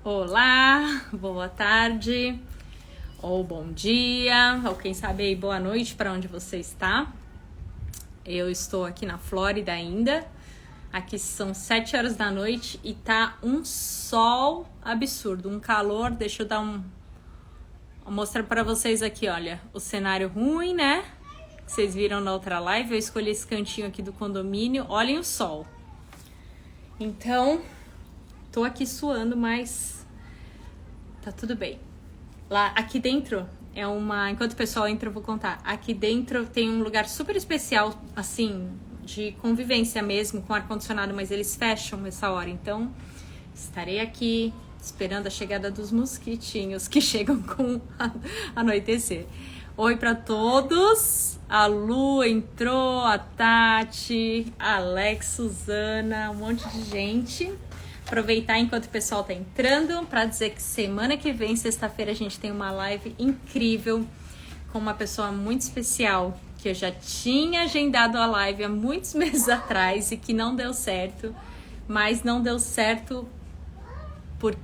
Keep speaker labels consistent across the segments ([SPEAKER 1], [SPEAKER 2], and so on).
[SPEAKER 1] Olá, boa tarde, ou bom dia, ou quem sabe aí boa noite para onde você está. Eu estou aqui na Flórida ainda. Aqui são 7 horas da noite e tá um sol absurdo, um calor. Deixa eu vou mostrar para vocês aqui, olha, o cenário ruim, né? Que vocês viram na outra live. Eu escolhi esse cantinho aqui do condomínio. Olhem o sol. Então, tô aqui suando, mas tá tudo bem. Lá, aqui dentro é enquanto o pessoal entra, eu vou contar. Aqui dentro tem um lugar super especial, assim, de convivência mesmo, com ar-condicionado, mas eles fecham essa hora. Então, estarei aqui esperando a chegada dos mosquitinhos que chegam com anoitecer. Oi para todos. A Lu entrou, a Tati, a Alex, Suzana, um monte de gente. Aproveitar enquanto o pessoal tá entrando para dizer que semana que vem, sexta-feira, a gente tem uma live incrível com uma pessoa muito especial que eu já tinha agendado a live há muitos meses atrás e que não deu certo, mas não deu certo por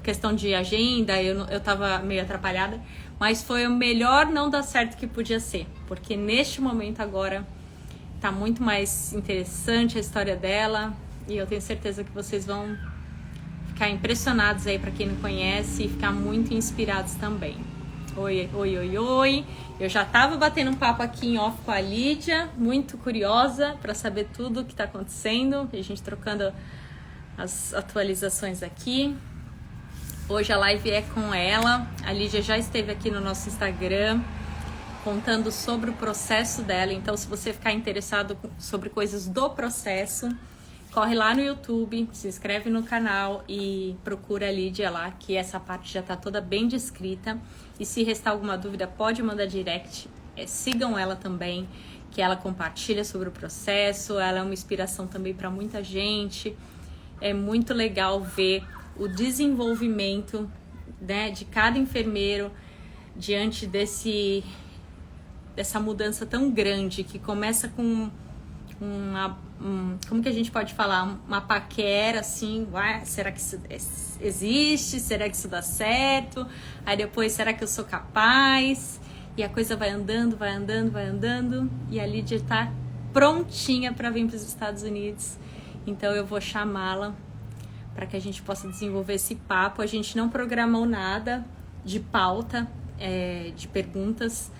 [SPEAKER 1] questão de agenda, eu tava meio atrapalhada, mas foi o melhor não dar certo que podia ser, porque neste momento agora tá muito mais interessante a história dela e eu tenho certeza que vocês vão ficar impressionados aí para quem não conhece e ficar muito inspirados também. Oi, oi, oi, oi. Eu já tava batendo um papo aqui em off com a Lídia, muito curiosa para saber tudo o que tá acontecendo, a gente trocando as atualizações aqui. Hoje a live é com ela. A Lídia já esteve aqui no nosso Instagram contando sobre o processo dela. Então, se você ficar interessado sobre coisas do processo, corre lá no YouTube, se inscreve no canal e procura a Lídia lá, que essa parte já tá toda bem descrita. E se restar alguma dúvida, pode mandar direct. Sigam ela também, que ela compartilha sobre o processo. Ela é uma inspiração também para muita gente. É muito legal ver o desenvolvimento, né, de cada enfermeiro diante dessa mudança tão grande que começa com como que a gente pode falar? Uma paquera assim, será que isso existe? Será que isso dá certo? Aí depois, será que eu sou capaz? E a coisa vai andando, vai andando, vai andando. E a Lídia está prontinha para vir para os Estados Unidos. Então eu vou chamá-la para que a gente possa desenvolver esse papo. A gente não programou nada de pauta, de perguntas,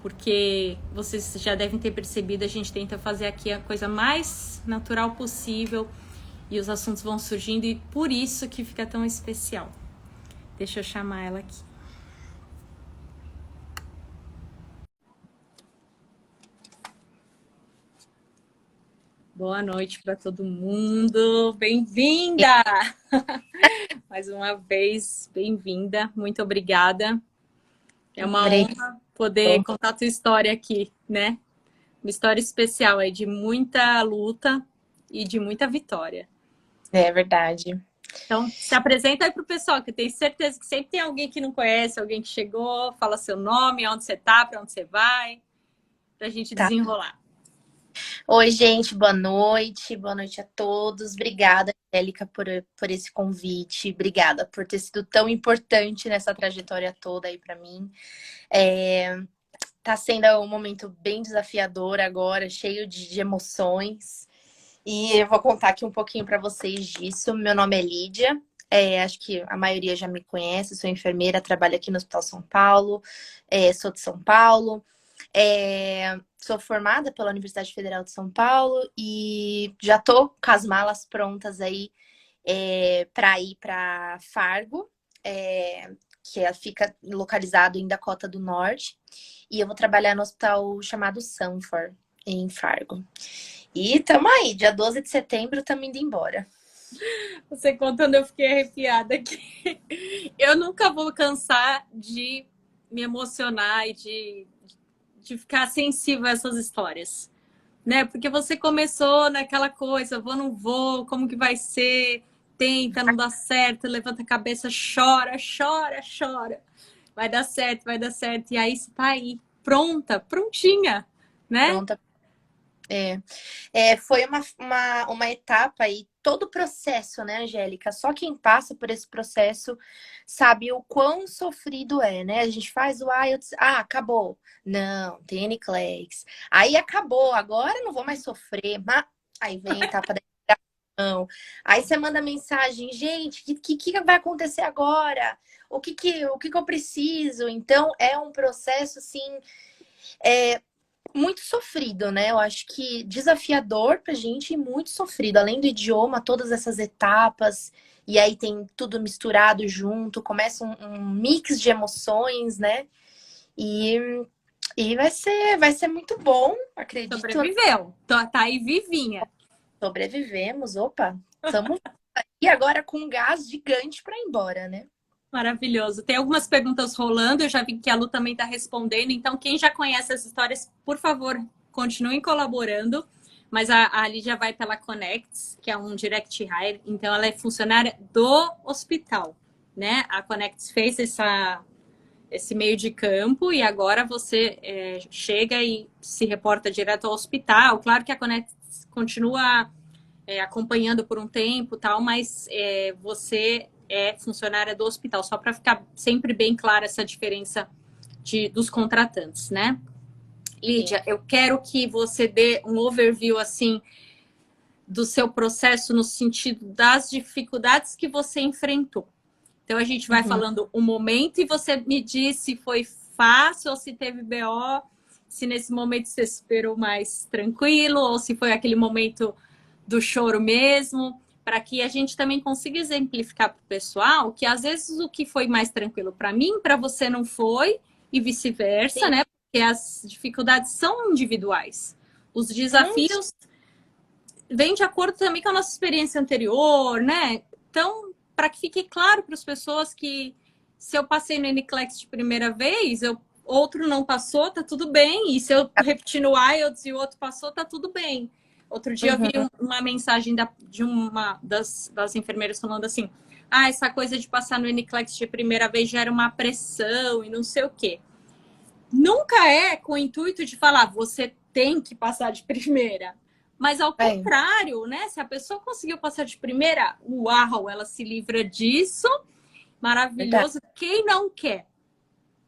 [SPEAKER 1] porque vocês já devem ter percebido, a gente tenta fazer aqui a coisa mais natural possível e os assuntos vão surgindo e por isso que fica tão especial. Deixa eu chamar ela aqui. Boa noite para todo mundo. Bem-vinda! Mais uma vez, bem-vinda. Muito obrigada. É uma honra poder contar a tua história aqui, né? Uma história especial aí de muita luta e de muita vitória.
[SPEAKER 2] É verdade.
[SPEAKER 1] Então, se apresenta aí pro pessoal, que eu tenho certeza que sempre tem alguém que não conhece, alguém que chegou, fala seu nome, onde você tá, para onde você vai, pra gente
[SPEAKER 2] Tá.
[SPEAKER 1] desenrolar.
[SPEAKER 2] Oi, gente, boa noite. Boa noite a todos. Obrigada, Angélica, por esse convite. Obrigada por ter sido tão importante nessa trajetória toda aí para mim. Tá sendo um momento bem desafiador agora, cheio de emoções. E eu vou contar aqui um pouquinho para vocês disso. Meu nome é Lídia. Acho que a maioria já me conhece. Sou enfermeira, trabalho aqui no Hospital São Paulo. Sou de São Paulo. Sou formada pela Universidade Federal de São Paulo e já tô com as malas prontas aí para ir para Fargo, que fica localizado em Dakota do Norte. E eu vou trabalhar no hospital chamado Sanford, em Fargo. E tamo aí, dia 12 de setembro, estamos indo embora.
[SPEAKER 1] Você contando, eu fiquei arrepiada aqui. Eu nunca vou cansar de me emocionar e de ficar sensível a essas histórias, né? Porque você começou naquela coisa, vou, não vou, como que vai ser? Tenta, não dá certo, levanta a cabeça, chora, chora, chora. Vai dar certo, vai dar certo. E aí você tá aí, pronta, prontinha, né?
[SPEAKER 2] Pronta. Foi uma etapa e todo o processo, né, Angélica? Só quem passa por esse processo sabe o quão sofrido é, né? A gente faz o IELTS, acabou. Não, tem NCLEX. Aí acabou, agora eu não vou mais sofrer. Mas... Aí vem a etapa da integração. Aí você manda mensagem, gente, o que vai acontecer agora? O que eu preciso? Então, é um processo, assim, muito sofrido, né? Eu acho que desafiador pra gente e muito sofrido. Além do idioma, todas essas etapas, e aí tem tudo misturado junto, começa um mix de emoções, né? E, e vai ser muito bom, acredito.
[SPEAKER 1] Sobreviveu. Tá aí vivinha.
[SPEAKER 2] Sobrevivemos, opa, estamos aí agora com um gás gigante para ir embora, né?
[SPEAKER 1] Maravilhoso. Tem algumas perguntas rolando, eu já vi que a Lu também está respondendo. Então, quem já conhece as histórias, por favor, continuem colaborando. Mas a Lídia vai pela Connects, que é um direct hire. Então, ela é funcionária do hospital, né? A Connects fez esse meio de campo e agora você chega e se reporta direto ao hospital. Claro que a Connects continua acompanhando por um tempo, tal, mas você é funcionária do hospital, só para ficar sempre bem clara essa diferença dos contratantes, né? Lídia, eu quero que você dê um overview, assim, do seu processo no sentido das dificuldades que você enfrentou. Então, a gente vai falando um momento e você me diz se foi fácil ou se teve BO, se nesse momento você esperou mais tranquilo ou se foi aquele momento do choro mesmo, para que a gente também consiga exemplificar para o pessoal que às vezes o que foi mais tranquilo para mim, para você não foi, e vice-versa, né? Porque as dificuldades são individuais. Os desafios vêm de acordo também com a nossa experiência anterior, né? Então, para que fique claro para as pessoas que se eu passei no NCLEX de primeira vez, outro não passou, tá tudo bem. E se eu repetir no IELTS e o outro passou, tá tudo bem. Outro dia eu vi uma mensagem de uma das enfermeiras falando assim: essa coisa de passar no NCLEX de primeira vez gera uma pressão e não sei o quê. Nunca é com o intuito de falar, você tem que passar de primeira. Mas ao contrário, né? Se a pessoa conseguiu passar de primeira, uau, ela se livra disso. Maravilhoso. Verdade. Quem não quer?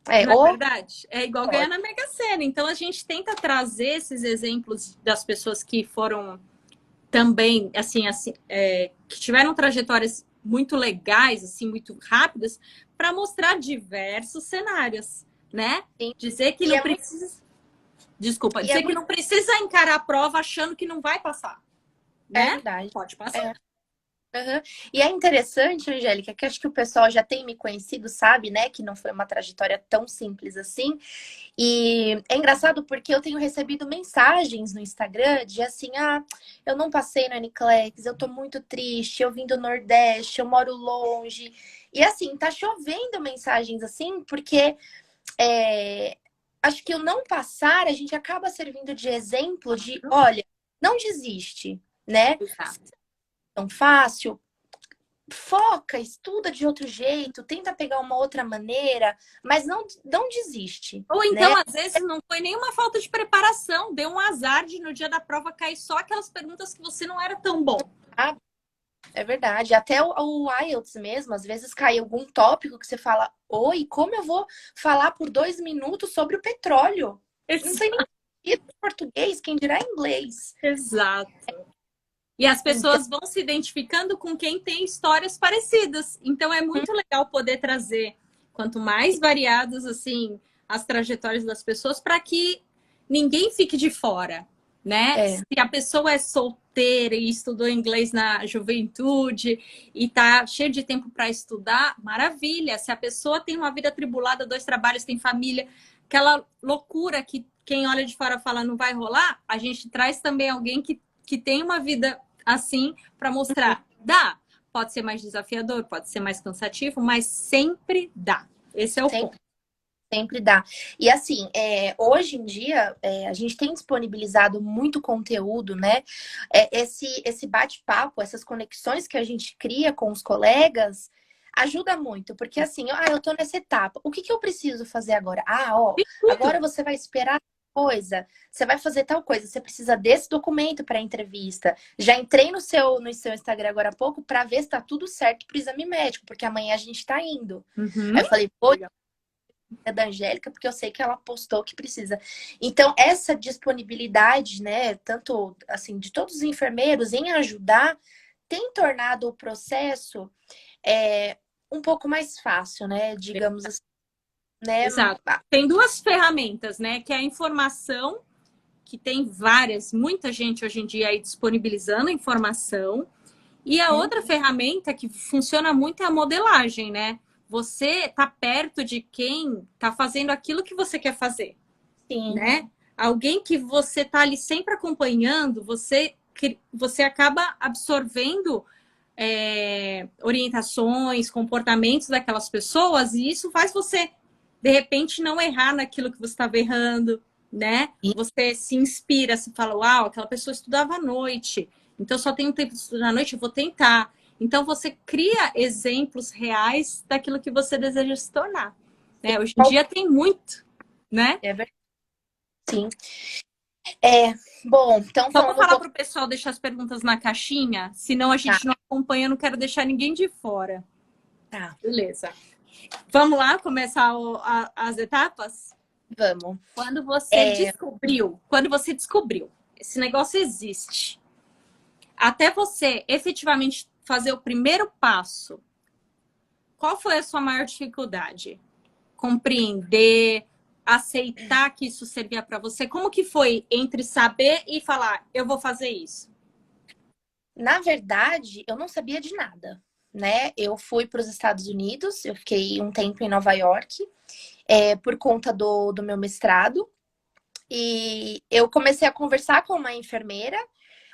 [SPEAKER 1] Não é verdade? É igual ganhar na Mega Sena. Então, a gente tenta trazer esses exemplos das pessoas que foram também, assim que tiveram trajetórias muito legais, assim, muito rápidas, para mostrar diversos cenários, né? Sim. Dizer que não precisa... Desculpa, dizer que não precisa encarar a prova achando que não vai passar. Né?
[SPEAKER 2] É verdade.
[SPEAKER 1] Pode passar.
[SPEAKER 2] E é interessante, Angélica, que acho que o pessoal já tem me conhecido, sabe, né? Que não foi uma trajetória tão simples assim. E é engraçado porque eu tenho recebido mensagens no Instagram de assim, eu não passei no NCLEX, eu tô muito triste, eu vim do Nordeste, eu moro longe. E assim, tá chovendo mensagens assim, porque acho que o não passar, a gente acaba servindo de exemplo de, olha, não desiste, né?
[SPEAKER 1] Exato.
[SPEAKER 2] Tão fácil, foca, estuda de outro jeito, tenta pegar uma outra maneira, mas não desiste.
[SPEAKER 1] Ou então, né? Às vezes, não foi nenhuma falta de preparação, deu um azar de no dia da prova cair só aquelas perguntas que você não era tão bom.
[SPEAKER 2] É verdade. Até o IELTS mesmo, às vezes cai algum tópico que você fala, oi, como eu vou falar por 2 minutos sobre o petróleo? Exato. Não sei nem português, quem dirá inglês.
[SPEAKER 1] Exato. E as pessoas vão se identificando com quem tem histórias parecidas. Então, é muito legal poder trazer, quanto mais variadas, assim, as trajetórias das pessoas, para que ninguém fique de fora, né? Se a pessoa é solteira e estudou inglês na juventude e tá cheio de tempo para estudar, maravilha. Se a pessoa tem uma vida atribulada, 2 trabalhos, tem família, aquela loucura que quem olha de fora fala não vai rolar, a gente traz também alguém que tem uma vida assim para mostrar. Dá. Pode ser mais desafiador, pode ser mais cansativo, mas sempre dá. Esse é o ponto.
[SPEAKER 2] Sempre dá. E assim, hoje em dia, a gente tem disponibilizado muito conteúdo, né? Esse bate-papo, essas conexões que a gente cria com os colegas, ajuda muito. Porque assim, eu tô nessa etapa. O que eu preciso fazer agora? Agora você vai esperar coisa, você vai fazer tal coisa, você precisa desse documento para entrevista. Já entrei no seu Instagram agora há pouco para ver se tá tudo certo pro exame médico, porque amanhã a gente tá indo.
[SPEAKER 1] Uhum.
[SPEAKER 2] Aí eu falei, pô, é da Angélica, porque eu sei que ela postou que precisa. Então, essa disponibilidade, né, tanto assim, de todos os enfermeiros em ajudar, tem tornado o processo um pouco mais fácil, né? Digamos assim, né?
[SPEAKER 1] Exato. Tem duas ferramentas, né? Que é a informação, que tem várias, muita gente hoje em dia aí disponibilizando informação. E a outra ferramenta que funciona muito é a modelagem, né? Você tá perto de quem tá fazendo aquilo que você quer fazer,
[SPEAKER 2] Sim.
[SPEAKER 1] né? Alguém que você tá ali sempre acompanhando, você acaba absorvendo orientações, comportamentos daquelas pessoas, e isso faz você, de repente, não errar naquilo que você estava errando, né? Você se inspira, se fala, uau, aquela pessoa estudava à noite, então só tenho tempo de estudar à noite, eu vou tentar. Então você cria exemplos reais daquilo que você deseja se tornar. Né? Hoje em dia tem muito, né?
[SPEAKER 2] É verdade. Sim. Bom, então
[SPEAKER 1] Só vou
[SPEAKER 2] falando um
[SPEAKER 1] falar
[SPEAKER 2] pouco.
[SPEAKER 1] para o pessoal deixar as perguntas na caixinha, senão a gente não acompanha, eu não quero deixar ninguém de fora.
[SPEAKER 2] Tá.
[SPEAKER 1] Beleza. Vamos lá começar as etapas?
[SPEAKER 2] Vamos.
[SPEAKER 1] Quando você descobriu, esse negócio existe, até você efetivamente fazer o primeiro passo, qual foi a sua maior dificuldade? Compreender, aceitar que isso servia para você? Como que foi entre saber e falar, eu vou fazer isso?
[SPEAKER 2] Na verdade, eu não sabia de nada, né? Eu fui para os Estados Unidos, eu fiquei um tempo em Nova York, por conta do meu mestrado. E eu comecei a conversar com uma enfermeira.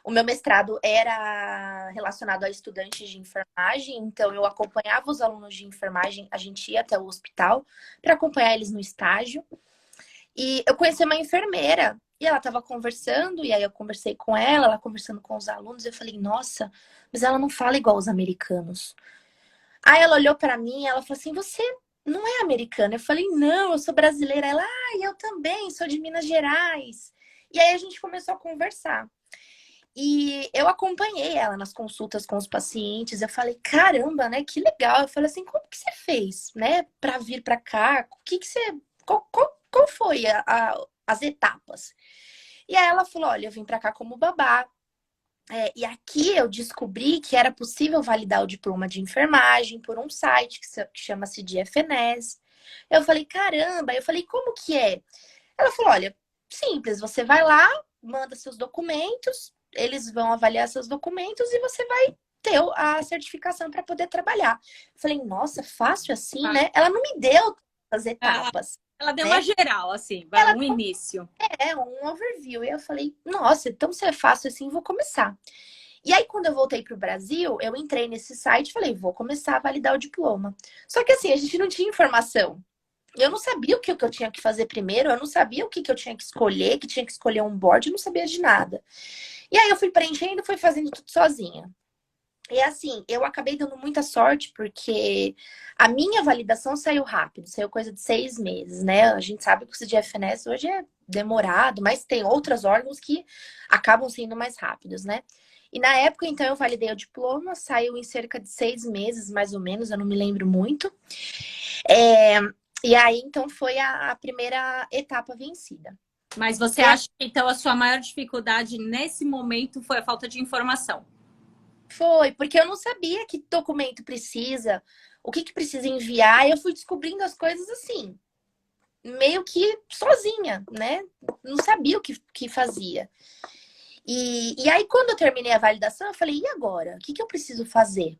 [SPEAKER 2] O meu mestrado era relacionado a estudantes de enfermagem, então eu acompanhava os alunos de enfermagem, a gente ia até o hospital para acompanhar eles no estágio. E eu conheci uma enfermeira e ela estava conversando, e aí eu conversei com ela conversando com os alunos, eu falei, nossa, mas ela não fala igual os americanos. Aí ela olhou para mim e ela falou assim, você não é americana? Eu falei, não, eu sou brasileira. Ela, eu também, sou de Minas Gerais. E aí a gente começou a conversar. E eu acompanhei ela nas consultas com os pacientes. Eu falei, caramba, né? Que legal. Eu falei assim, como que você fez, né, para vir para cá? O que que você, qual foi as etapas? E aí ela falou, olha, eu vim para cá como babá. E aqui eu descobri que era possível validar o diploma de enfermagem por um site que chama-se de FNES. Eu falei, caramba. Eu falei, como que é? Ela falou, olha, simples, você vai lá, manda seus documentos, eles vão avaliar seus documentos e você vai ter a certificação para poder trabalhar. Eu falei, nossa, fácil assim, né? Ela não me deu as etapas.
[SPEAKER 1] Ela deu
[SPEAKER 2] né?
[SPEAKER 1] uma geral, assim, um início.
[SPEAKER 2] Um overview. E eu falei, nossa, então se é fácil assim, vou começar. E aí, quando eu voltei para o Brasil, eu entrei nesse site e falei, vou começar a validar o diploma. Só que assim, a gente não tinha informação. Eu não sabia o que eu tinha que fazer primeiro, eu não sabia o que eu tinha que tinha que escolher um board, eu não sabia de nada. E aí eu fui preenchendo, fui fazendo tudo sozinha. E assim, eu acabei dando muita sorte, porque a minha validação saiu rápido, saiu coisa de 6 meses, né? A gente sabe que o CDFNS hoje é demorado, mas tem outros órgãos que acabam sendo mais rápidos, né? E na época, então, eu validei o diploma, saiu em cerca de 6 meses, mais ou menos, eu não me lembro muito. E aí, então, foi a primeira etapa vencida.
[SPEAKER 1] Mas você acha que, então, a sua maior dificuldade nesse momento foi a falta de informação?
[SPEAKER 2] Foi, porque eu não sabia que documento precisa, o que precisa enviar, e eu fui descobrindo as coisas assim, meio que sozinha, né? Não sabia o que fazia. E aí, quando eu terminei a validação, eu falei, e agora? O que eu preciso fazer?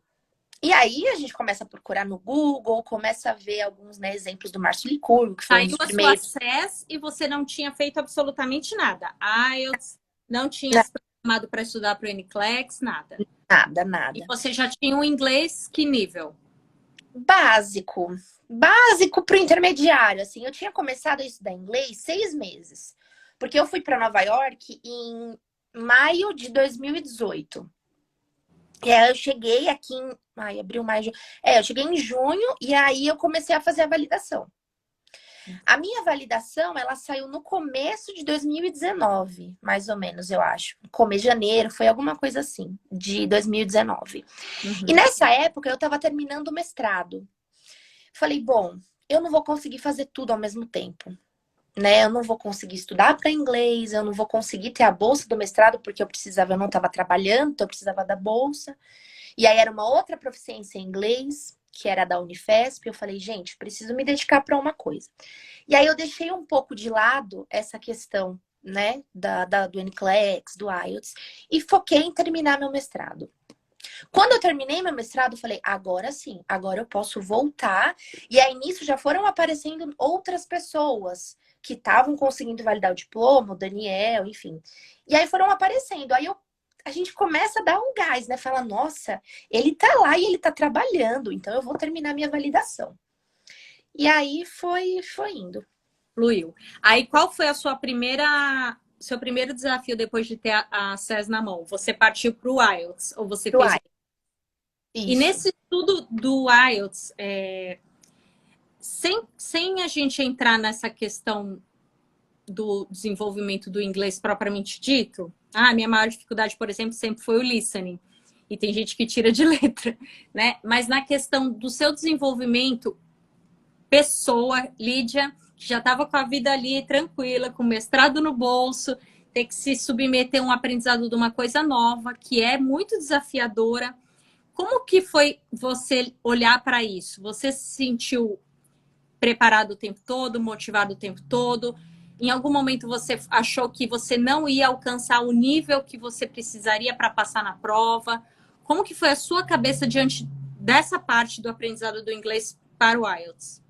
[SPEAKER 2] E aí a gente começa a procurar no Google, começa a ver alguns, né, exemplos do Márcio Licurgo, que foi um dos primeiros.
[SPEAKER 1] Saiu a sua SES e você não tinha feito absolutamente nada. IELTS, não tinha se programado para estudar para o NCLEX, nada.
[SPEAKER 2] Nada.
[SPEAKER 1] E você já tinha um inglês, que nível?
[SPEAKER 2] Básico para o intermediário, assim. Eu tinha começado a estudar inglês 6 meses, porque eu fui para Nova York em maio de 2018. E aí eu cheguei aqui em abril, maio, eu cheguei em junho e aí eu comecei a fazer a validação. A minha validação, ela saiu no começo de 2019, mais ou menos, eu acho. Começo de janeiro, foi alguma coisa assim, de 2019. E
[SPEAKER 1] Uhum.
[SPEAKER 2] nessa época, eu estava terminando o mestrado. Falei, bom, eu não vou conseguir fazer tudo ao mesmo tempo, né? Eu não vou conseguir estudar para inglês, eu não vou conseguir ter a bolsa do mestrado, porque eu não estava trabalhando, então eu precisava da bolsa. E aí era uma outra proficiência em inglês, que era da Unifesp. Eu falei, gente, preciso me dedicar para uma coisa. E aí eu deixei um pouco de lado essa questão, né, do NCLEX, do IELTS, e foquei em terminar meu mestrado. Quando eu terminei meu mestrado, eu falei, agora sim, agora eu posso voltar. E aí nisso já foram aparecendo outras pessoas que estavam conseguindo validar o diploma, o Daniel, enfim. E aí foram aparecendo. A gente começa a dar um gás, né? Fala, nossa, ele tá lá e ele tá trabalhando, então eu vou terminar minha validação. E aí foi indo.
[SPEAKER 1] Fluiu. Aí, qual foi a sua seu primeiro desafio depois de ter a SES na mão? Você partiu para o IELTS ou você
[SPEAKER 2] Pro
[SPEAKER 1] fez?
[SPEAKER 2] IELTS.
[SPEAKER 1] E
[SPEAKER 2] Isso.
[SPEAKER 1] nesse estudo do IELTS, sem a gente entrar nessa questão do desenvolvimento do inglês propriamente dito, minha maior dificuldade, por exemplo, sempre foi o listening. E tem gente que tira de letra, né? Mas na questão do seu desenvolvimento, pessoa, Lídia, que já estava com a vida ali tranquila, com o mestrado no bolso, ter que se submeter a um aprendizado de uma coisa nova, que é muito desafiadora. Como que foi você olhar para isso? Você se sentiu preparado o tempo todo, motivado o tempo todo? Em algum momento você achou que você não ia alcançar o nível que você precisaria para passar na prova? Como que foi a sua cabeça diante dessa parte do aprendizado do inglês para o IELTS?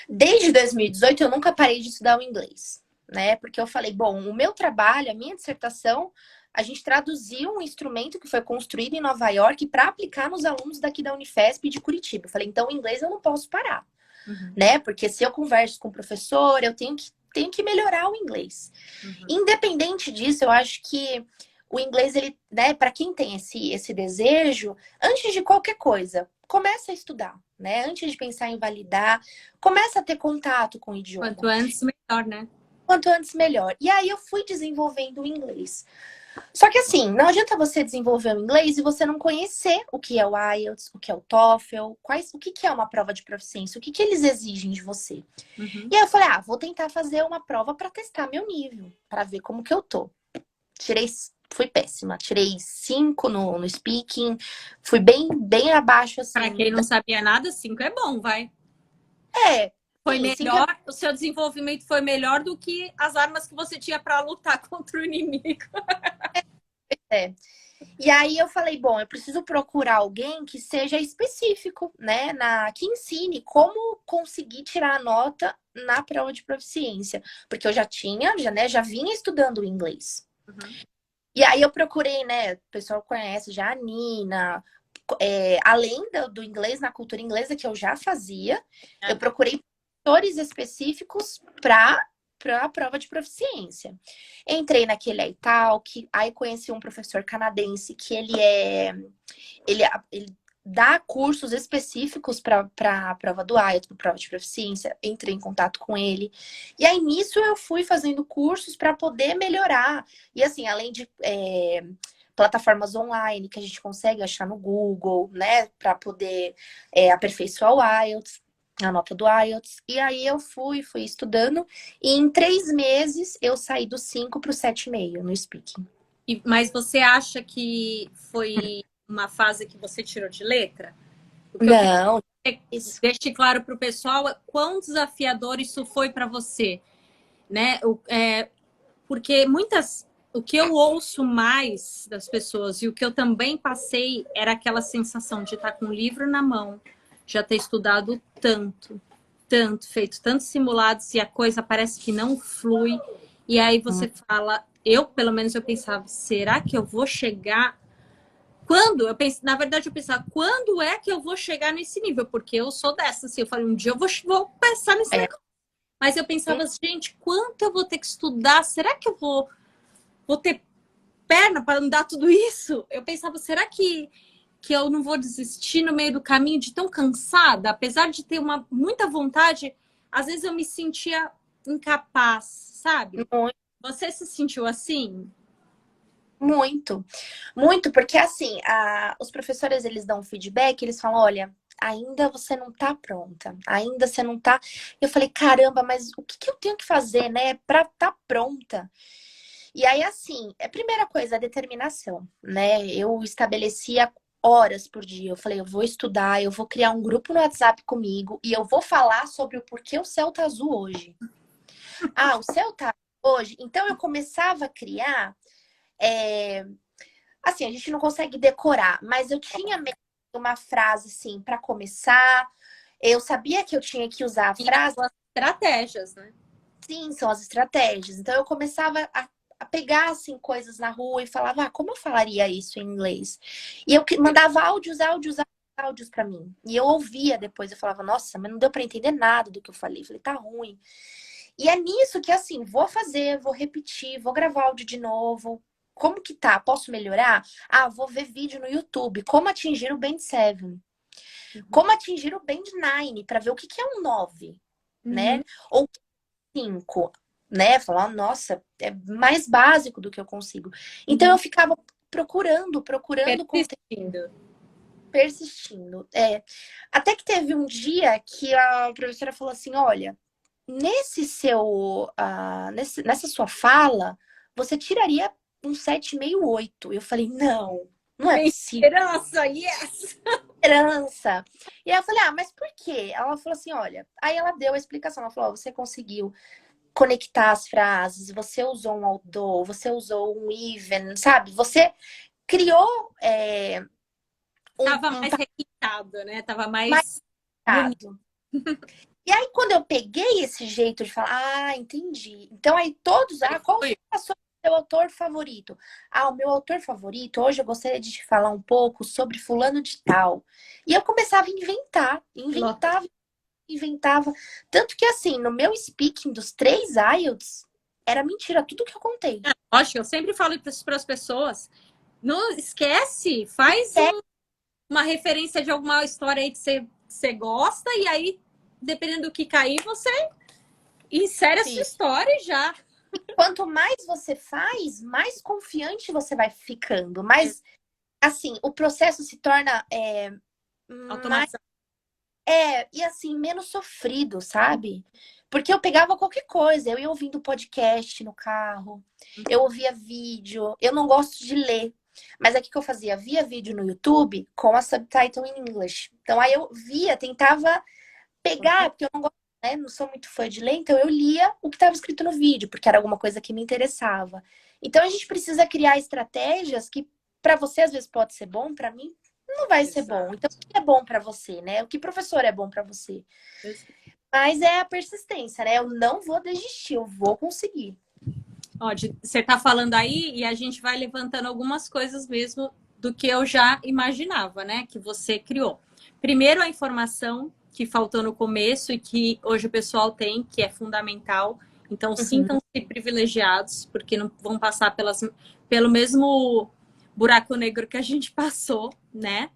[SPEAKER 2] Desde 2018 eu nunca parei de estudar o inglês, né? Porque eu falei, bom, o meu trabalho, a minha dissertação, a gente traduziu um instrumento que foi construído em Nova York para aplicar nos alunos daqui da Unifesp e de Curitiba. Eu falei, então o inglês eu não posso parar, né? Porque se eu converso com o professor, eu tenho que melhorar o inglês. Independente disso, eu acho que o inglês, ele, né, para quem tem esse desejo, antes de qualquer coisa, começa a estudar, né? Antes de pensar em validar, começa a ter contato com o idioma.
[SPEAKER 1] Quanto antes, melhor, né?
[SPEAKER 2] Quanto antes, melhor. E aí eu fui desenvolvendo o inglês. Só que assim, não adianta você desenvolver o inglês e você não conhecer o que é o IELTS, o que é o TOEFL, o que é uma prova de proficiência, o que eles exigem de você. E aí eu falei, vou tentar fazer uma prova para testar meu nível, para ver como que eu tô. Fui péssima, tirei 5 no speaking, fui bem abaixo, assim.
[SPEAKER 1] Para quem não sabia nada, 5 é bom, vai.
[SPEAKER 2] É,
[SPEAKER 1] Foi
[SPEAKER 2] sim,
[SPEAKER 1] melhor, o seu desenvolvimento foi melhor do que as armas que você tinha para lutar contra o inimigo.
[SPEAKER 2] é. E aí eu falei, bom, eu preciso procurar alguém que seja específico, né? Que ensine como conseguir tirar a nota na prova de proficiência. Porque eu já vinha estudando inglês. E aí eu procurei, né? O pessoal conhece já a Nina. Além do inglês, na cultura inglesa que eu já fazia, eu procurei professores específicos para a prova de proficiência. Entrei naquele iTalk, aí conheci um professor canadense que ele dá cursos específicos para a prova do IELTS, para a prova de proficiência. Entrei em contato com ele. E aí, nisso, eu fui fazendo cursos para poder melhorar. E assim, além de plataformas online que a gente consegue achar no Google, né? Para poder aperfeiçoar o IELTS, a nota do IELTS. E aí eu fui estudando. E em 3 meses, eu saí do 5 para o 7,5 no speaking.
[SPEAKER 1] Mas você acha que foi uma fase que você tirou de letra?
[SPEAKER 2] Não.
[SPEAKER 1] Deixe claro para o pessoal quão desafiador isso foi para você, né? Porque o que eu ouço mais das pessoas e o que eu também passei era aquela sensação de estar com o livro na mão, já ter estudado tanto, feito tantos simulados e a coisa parece que não flui. E aí você fala, pelo menos eu pensava, será que eu vou chegar? Na verdade eu pensava, quando é que eu vou chegar nesse nível? Porque eu sou dessa, assim, eu falei, um dia eu vou pensar nesse negócio. Mas eu pensava, gente, quanto eu vou ter que estudar? Será que eu vou ter perna para andar tudo isso? Eu pensava, será que eu não vou desistir no meio do caminho de tão cansada? Apesar de ter muita vontade, às vezes eu me sentia incapaz, sabe?
[SPEAKER 2] Muito,
[SPEAKER 1] Você se sentiu assim?
[SPEAKER 2] muito, muito, porque assim, os professores eles dão um feedback, eles falam, olha, ainda você não tá pronta, ainda você não tá. Eu falei, caramba, mas o que que eu tenho que fazer, né, pra tá pronta? E aí, assim, a primeira coisa, a determinação, né? Eu estabelecia horas por dia. Eu falei, eu vou estudar, eu vou criar um grupo no WhatsApp comigo e eu vou falar sobre o porquê o céu tá azul hoje. Ah, o céu tá azul hoje. Então eu começava a criar. é, Assim, a gente não consegue decorar, mas eu tinha mesmo uma frase assim para começar. Eu sabia que eu tinha que usar a
[SPEAKER 1] E
[SPEAKER 2] frase.
[SPEAKER 1] as estratégias, né?
[SPEAKER 2] Sim, são as estratégias. Então eu começava a pegar assim coisas na rua e falava, como eu falaria isso em inglês? E eu mandava áudios para mim. E eu ouvia depois, eu falava, nossa, mas não deu para entender nada do que eu falei. Eu falei, tá ruim. E é nisso que assim, vou fazer, vou repetir, vou gravar áudio de novo. Como que tá? Posso melhorar? Ah, vou ver vídeo no YouTube. Como atingir o Band 7? Como atingir o Band 9? Para ver o que que é um 9,
[SPEAKER 1] Uhum.
[SPEAKER 2] né? Ou 5, né? Falar, nossa, é mais básico do que eu consigo. Então
[SPEAKER 1] Uhum.
[SPEAKER 2] eu ficava procurando conteúdo,
[SPEAKER 1] Persistindo.
[SPEAKER 2] persistindo. Até que teve um dia que a professora falou assim: olha, nessa sua fala, você tiraria um 7,5, 8. Eu falei, não é
[SPEAKER 1] Tem
[SPEAKER 2] possível.
[SPEAKER 1] esperança, yes!
[SPEAKER 2] Esperança. E aí eu falei, mas por quê? Ela falou assim: olha, aí ela deu a explicação. Ela falou, você conseguiu conectar as frases, você usou um although, você usou um even, sabe? Você criou
[SPEAKER 1] Tava
[SPEAKER 2] um
[SPEAKER 1] mais requintado, né? Tava
[SPEAKER 2] mais
[SPEAKER 1] mais bonito.
[SPEAKER 2] pautado. E aí, quando eu peguei esse jeito de falar, entendi. Então, aí todos, qual
[SPEAKER 1] Foi.
[SPEAKER 2] é o seu autor favorito? O meu autor favorito, hoje eu gostaria de te falar um pouco sobre fulano de tal. E eu começava a inventava. Tanto que, assim, no meu speaking dos 3 IELTS, era mentira tudo que eu contei.
[SPEAKER 1] Lógico, eu sempre falo isso para as pessoas. Não esquece, faz
[SPEAKER 2] É,
[SPEAKER 1] uma referência de alguma história aí que você gosta, e aí, dependendo do que cair, você insere a sua
[SPEAKER 2] isso.
[SPEAKER 1] história e já.
[SPEAKER 2] Quanto mais você faz, mais confiante você vai ficando. Mas, assim, o processo se torna mais.
[SPEAKER 1] Automatizar.
[SPEAKER 2] E assim, menos sofrido, sabe? Porque eu pegava qualquer coisa, eu ia ouvindo podcast no carro, eu ouvia vídeo, eu não gosto de ler. Mas aqui que eu fazia? Via vídeo no YouTube com a subtitle em inglês. Então aí eu via, tentava pegar, porque eu não gosto, né? Não sou muito fã de ler, então eu lia o que estava escrito no vídeo, porque era alguma coisa que me interessava. Então a gente precisa criar estratégias que para você às vezes pode ser bom, para mim não vai ser bom.
[SPEAKER 1] Exato.
[SPEAKER 2] Então o que é bom para você, né? O que professor é bom para você? Mas é a persistência, né? Eu não vou desistir, eu vou conseguir.
[SPEAKER 1] Ó, você tá falando aí e a gente vai levantando algumas coisas mesmo do que eu já imaginava, né? Que você criou. Primeiro, a informação que faltou no começo e que hoje o pessoal tem, que é fundamental. Então,
[SPEAKER 2] Uhum.
[SPEAKER 1] sintam-se privilegiados, porque não vão passar pelo mesmo buraco negro que a gente passou, né?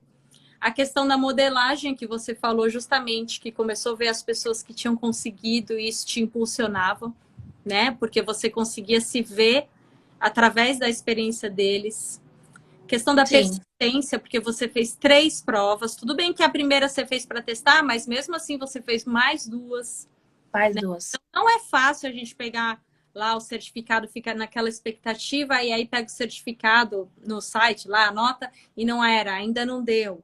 [SPEAKER 1] A questão da modelagem que você falou justamente, que começou a ver as pessoas que tinham conseguido e isso te impulsionava, né? Porque você conseguia se ver através da experiência deles. Questão da
[SPEAKER 2] Sim,
[SPEAKER 1] persistência, porque você fez 3 provas. Tudo bem que a primeira você fez para testar, mas mesmo assim você fez mais 2.
[SPEAKER 2] mais duas.
[SPEAKER 1] Não é fácil a gente pegar lá o certificado, fica naquela expectativa e aí pega o certificado no site lá, anota e não era, ainda não deu.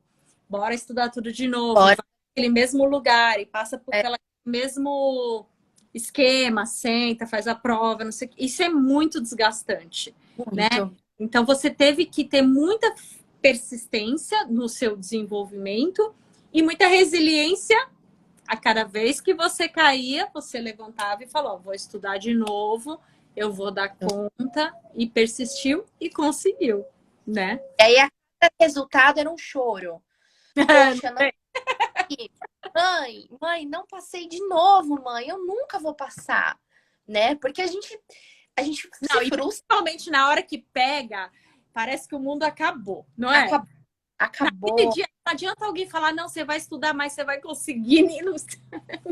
[SPEAKER 1] Bora estudar tudo de novo, vai
[SPEAKER 2] Pode.
[SPEAKER 1] naquele mesmo lugar e passa por
[SPEAKER 2] É
[SPEAKER 1] aquele mesmo esquema, senta, faz a prova, não sei o que. Isso é muito desgastante, né?
[SPEAKER 2] muito.
[SPEAKER 1] Então você teve que ter muita persistência no seu desenvolvimento e muita resiliência. A cada vez que você caía, você levantava e falou: vou estudar de novo, eu vou dar conta, e persistiu e conseguiu, né?
[SPEAKER 2] E aí, a cada resultado era um choro. Poxa, não. Mãe, não passei de novo, mãe. Eu nunca vou passar, né? Porque a gente se
[SPEAKER 1] Não, e
[SPEAKER 2] frustra.
[SPEAKER 1] principalmente na hora que pega, parece que o mundo acabou, não é? Naquele
[SPEAKER 2] Acabou.
[SPEAKER 1] dia, não adianta alguém falar, não, você vai estudar mais, você vai conseguir. Não,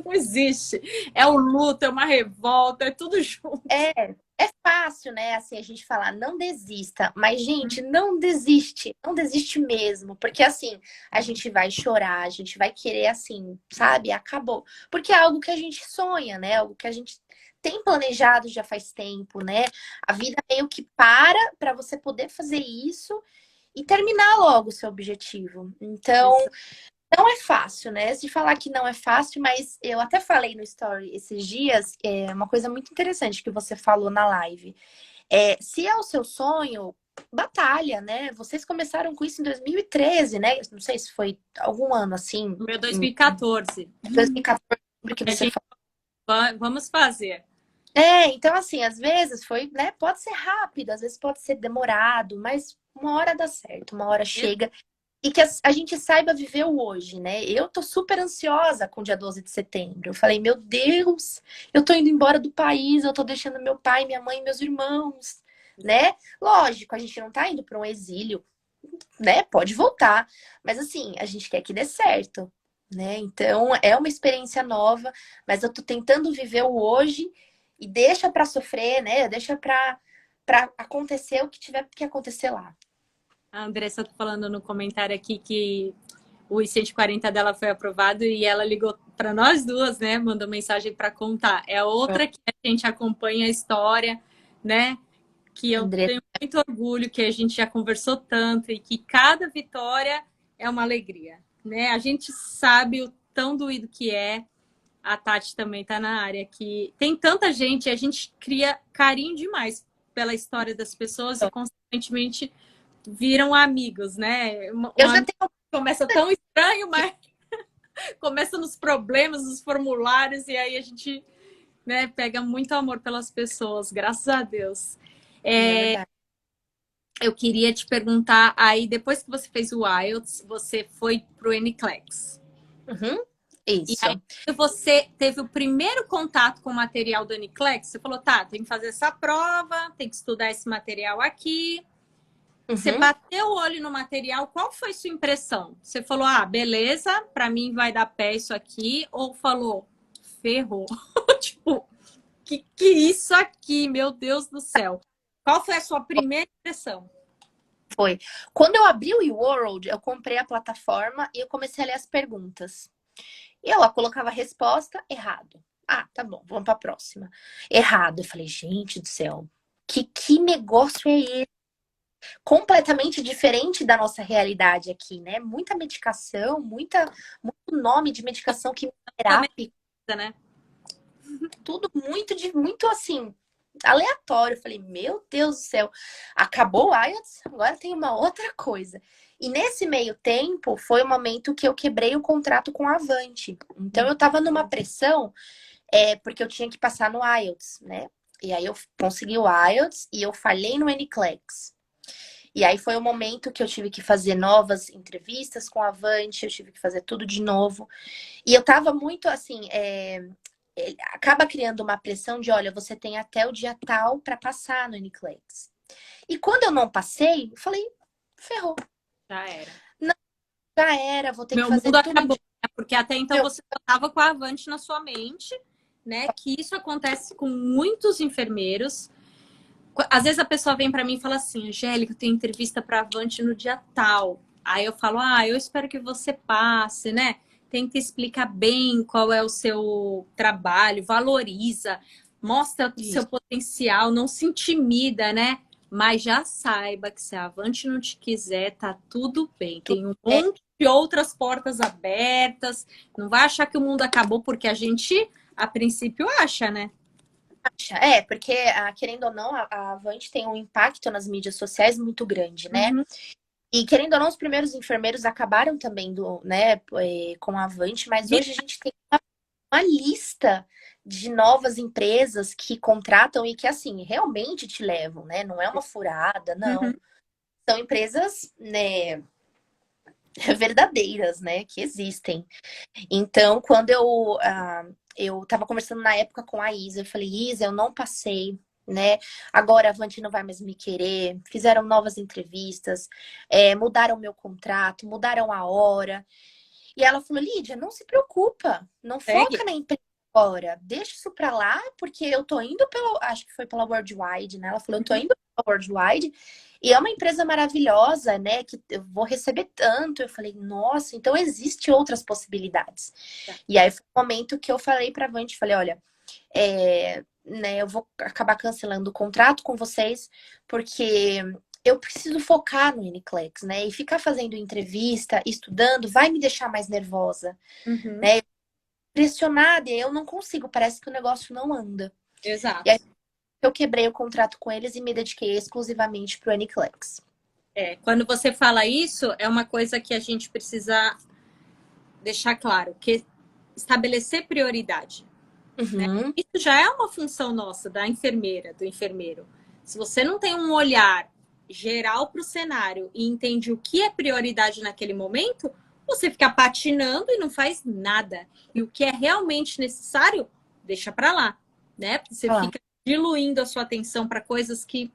[SPEAKER 1] não existe. É o luto, é uma revolta, é tudo junto.
[SPEAKER 2] É fácil, né? Assim, a gente falar, não desista. Mas, gente, não desiste. Não desiste mesmo. Porque, assim, a gente vai chorar, a gente vai querer, assim, sabe? Acabou. Porque é algo que a gente sonha, né? Algo que a gente tem planejado já faz tempo, né? A vida meio que para você poder fazer isso e terminar logo o seu objetivo. Então, não é fácil, né? Se falar que não é fácil, mas eu até falei no story esses dias, uma coisa muito interessante que você falou na live. Se é o seu sonho, batalha, né? Vocês começaram com isso em 2013, né? Não sei se foi algum ano assim,
[SPEAKER 1] No meu
[SPEAKER 2] em
[SPEAKER 1] 2014.
[SPEAKER 2] 2014, que
[SPEAKER 1] A
[SPEAKER 2] você
[SPEAKER 1] gente
[SPEAKER 2] falou.
[SPEAKER 1] vamos fazer.
[SPEAKER 2] Então assim, às vezes foi, né? Pode ser rápido, às vezes pode ser demorado, mas uma hora dá certo, uma hora chega. E que a gente saiba viver o hoje, né? Eu tô super ansiosa com o dia 12 de setembro. Eu falei, meu Deus, eu tô indo embora do país, eu tô deixando meu pai, minha mãe, meus irmãos, né? Lógico, a gente não tá indo para um exílio, né? Pode voltar, mas assim, a gente quer que dê certo, né? Então, é uma experiência nova, mas eu tô tentando viver o hoje e deixa para sofrer, né? Deixa para acontecer o que tiver que acontecer lá.
[SPEAKER 1] A Andressa tá falando no comentário aqui que o I-140 dela foi aprovado e ela ligou para nós duas, né? Mandou mensagem para contar. É outra que a gente acompanha a história, né? Que eu
[SPEAKER 2] André,
[SPEAKER 1] tenho muito orgulho, que a gente já conversou tanto e que cada vitória é uma alegria, né? A gente sabe o tão doído que é. A Tati também está na área que tem tanta gente, a gente cria carinho demais pela história das pessoas e consequentemente viram amigos, né? Um
[SPEAKER 2] eu já
[SPEAKER 1] amigo
[SPEAKER 2] tenho
[SPEAKER 1] começa tão estranho, mas começa nos problemas, nos formulários e aí a gente, né, pega muito amor pelas pessoas, graças a Deus.
[SPEAKER 2] É verdade.
[SPEAKER 1] Eu queria te perguntar, aí depois que você fez o IELTS, você foi pro NCLEX.
[SPEAKER 2] Uhum,
[SPEAKER 1] E aí
[SPEAKER 2] isso.
[SPEAKER 1] você teve o primeiro contato com o material do NCLEX, você falou, tá, tem que fazer essa prova, tem que estudar esse material aqui. Você
[SPEAKER 2] Uhum.
[SPEAKER 1] bateu o olho no material, qual foi sua impressão? Você falou, ah, beleza, para mim vai dar pé isso aqui, ou falou, ferrou? Tipo, que isso aqui, meu Deus do céu. Qual foi a sua primeira impressão?
[SPEAKER 2] Foi. Quando eu abri o eWorld, eu comprei a plataforma e eu comecei a ler as perguntas. E ela colocava a resposta errado. Ah, tá bom, vamos para a próxima. Errado. Eu falei, gente do céu, que negócio é esse? Completamente diferente da nossa realidade aqui, né? Muita medicação, muito nome de medicação,
[SPEAKER 1] Também,
[SPEAKER 2] quimioterápica,
[SPEAKER 1] né?
[SPEAKER 2] tudo muito assim, aleatório. Eu falei, meu Deus do céu, acabou o IELTS, agora tem uma outra coisa. E nesse meio tempo, foi o momento que eu quebrei o contrato com a Avante. Então, eu tava numa pressão, porque eu tinha que passar no IELTS, né? E aí, eu consegui o IELTS e eu falhei no NCLEX. E aí, foi o momento que eu tive que fazer novas entrevistas com a Avante, eu tive que fazer tudo de novo. E eu tava muito, assim, acaba criando uma pressão de, olha, você tem até o dia tal para passar no NCLEX. E quando eu não passei, eu falei, ferrou.
[SPEAKER 1] Já era.
[SPEAKER 2] Não, já era, vou ter que
[SPEAKER 1] Meu
[SPEAKER 2] fazer
[SPEAKER 1] mundo
[SPEAKER 2] tudo
[SPEAKER 1] acabou,
[SPEAKER 2] de
[SPEAKER 1] né? Porque até então
[SPEAKER 2] novo.
[SPEAKER 1] você estava com a Avante na sua mente, né? Que isso acontece com muitos enfermeiros. Às vezes a pessoa vem para mim e fala assim, Angélica, eu tenho entrevista para Avante no dia tal. Aí eu falo, ah, eu espero que você passe, né? Tenta explicar bem qual é o seu trabalho, valoriza, mostra o seu
[SPEAKER 2] Isso.
[SPEAKER 1] potencial, não se intimida, né? Mas já saiba que se a Avante não te quiser, tá tudo bem.
[SPEAKER 2] Tudo
[SPEAKER 1] Tem um
[SPEAKER 2] é,
[SPEAKER 1] monte de outras portas abertas. Não vai achar que o mundo acabou porque a gente, a princípio, acha, né?
[SPEAKER 2] porque, querendo ou não, a Avante tem um impacto nas mídias sociais muito grande, né?
[SPEAKER 1] Uhum.
[SPEAKER 2] E querendo ou não, os primeiros enfermeiros acabaram também com a Avante, mas hoje a gente tem uma lista de novas empresas que contratam e que, assim, realmente te levam, né? Não é uma furada, não.
[SPEAKER 1] Uhum.
[SPEAKER 2] São empresas, né, verdadeiras, né, que existem. Então, quando eu estava conversando na época com a Isa, eu falei, Isa, eu não passei. né? Agora a Avante não vai mais me querer. Fizeram novas entrevistas, mudaram meu contrato, mudaram a hora. E ela falou, Lídia, não se preocupa, não
[SPEAKER 1] Segue.
[SPEAKER 2] foca na empresa agora, deixa isso pra lá, porque eu tô indo acho que foi pela Worldwide, né? Ela falou, eu tô
[SPEAKER 1] Uhum.
[SPEAKER 2] indo pela Worldwide e é uma empresa maravilhosa, né? Que eu vou receber tanto. Eu falei, nossa, então existe outras possibilidades.
[SPEAKER 1] Tá.
[SPEAKER 2] E aí foi o momento que eu falei pra Avante, falei, olha, né, eu vou acabar cancelando o contrato com vocês, porque eu preciso focar no NCLEX, né? E ficar fazendo entrevista, estudando, vai me deixar mais nervosa,
[SPEAKER 1] Uhum.
[SPEAKER 2] né? Pressionada, e eu não consigo, parece que o negócio não anda. E aí
[SPEAKER 1] Exato.
[SPEAKER 2] eu quebrei o contrato com eles e me dediquei exclusivamente pro NCLEX.
[SPEAKER 1] Quando você fala isso, é uma coisa que a gente precisa deixar claro, que estabelecer prioridade.
[SPEAKER 2] Uhum,
[SPEAKER 1] Isso já é uma função nossa, da enfermeira, do enfermeiro. Se você não tem um olhar geral para o cenário e entende o que é prioridade naquele momento, você fica patinando e não faz nada. E o que é realmente necessário, deixa para lá, né? Porque você
[SPEAKER 2] olha lá.
[SPEAKER 1] fica diluindo a sua atenção para coisas que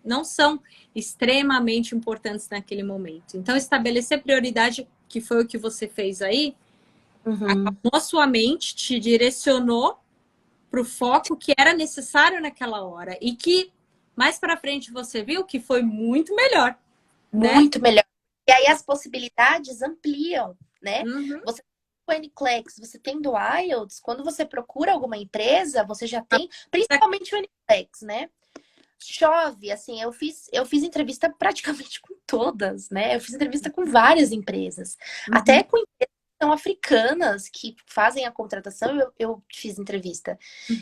[SPEAKER 1] não são extremamente importantes naquele momento. Então, estabelecer prioridade, que foi o que você fez aí,
[SPEAKER 2] Uhum.
[SPEAKER 1] acalmou a sua mente, te direcionou para o foco que era necessário naquela hora e que mais para frente você viu que foi muito melhor, né?
[SPEAKER 2] Muito melhor. E aí as possibilidades ampliam, né?
[SPEAKER 1] Uhum.
[SPEAKER 2] Você tem o NCLEX, você tem do IELTS, quando você procura alguma empresa, você já tem, principalmente o NCLEX, né? Chove, assim, eu fiz entrevista praticamente com todas, né? Eu fiz entrevista com várias empresas,
[SPEAKER 1] Uhum.
[SPEAKER 2] até com empresas que são africanas que fazem a contratação, eu fiz entrevista.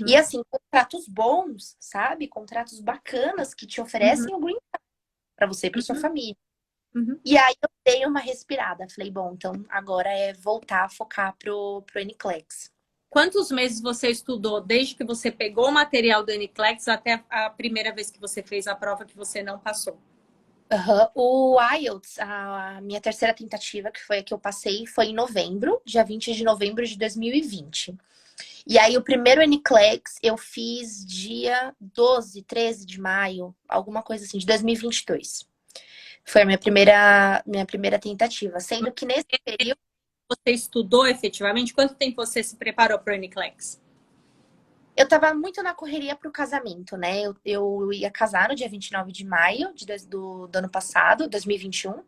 [SPEAKER 2] E
[SPEAKER 1] Uhum.
[SPEAKER 2] assim, contratos bons, sabe? Contratos bacanas que te
[SPEAKER 1] Uhum.
[SPEAKER 2] oferecem o green para você e para sua
[SPEAKER 1] Uhum.
[SPEAKER 2] família.
[SPEAKER 1] Uhum.
[SPEAKER 2] E aí eu dei uma respirada. Falei, bom, então agora é voltar a focar pro NCLEX.
[SPEAKER 1] Quantos meses você estudou desde que você pegou o material do NCLEX até a primeira vez que você fez a prova que você não passou?
[SPEAKER 2] Aham. O IELTS, a minha terceira tentativa, que foi a que eu passei, foi em novembro, dia 20 de novembro de 2020. E aí o primeiro NCLEX eu fiz dia 12, 13 de maio, alguma coisa assim, de 2022. Foi a minha primeira tentativa. Sendo que nesse período
[SPEAKER 1] Você estudou efetivamente? Quanto tempo você se preparou para o NCLEX?
[SPEAKER 2] eu tava muito na correria pro casamento, né? Eu ia casar no dia 29 de maio do ano passado, 2021.
[SPEAKER 1] Uhum.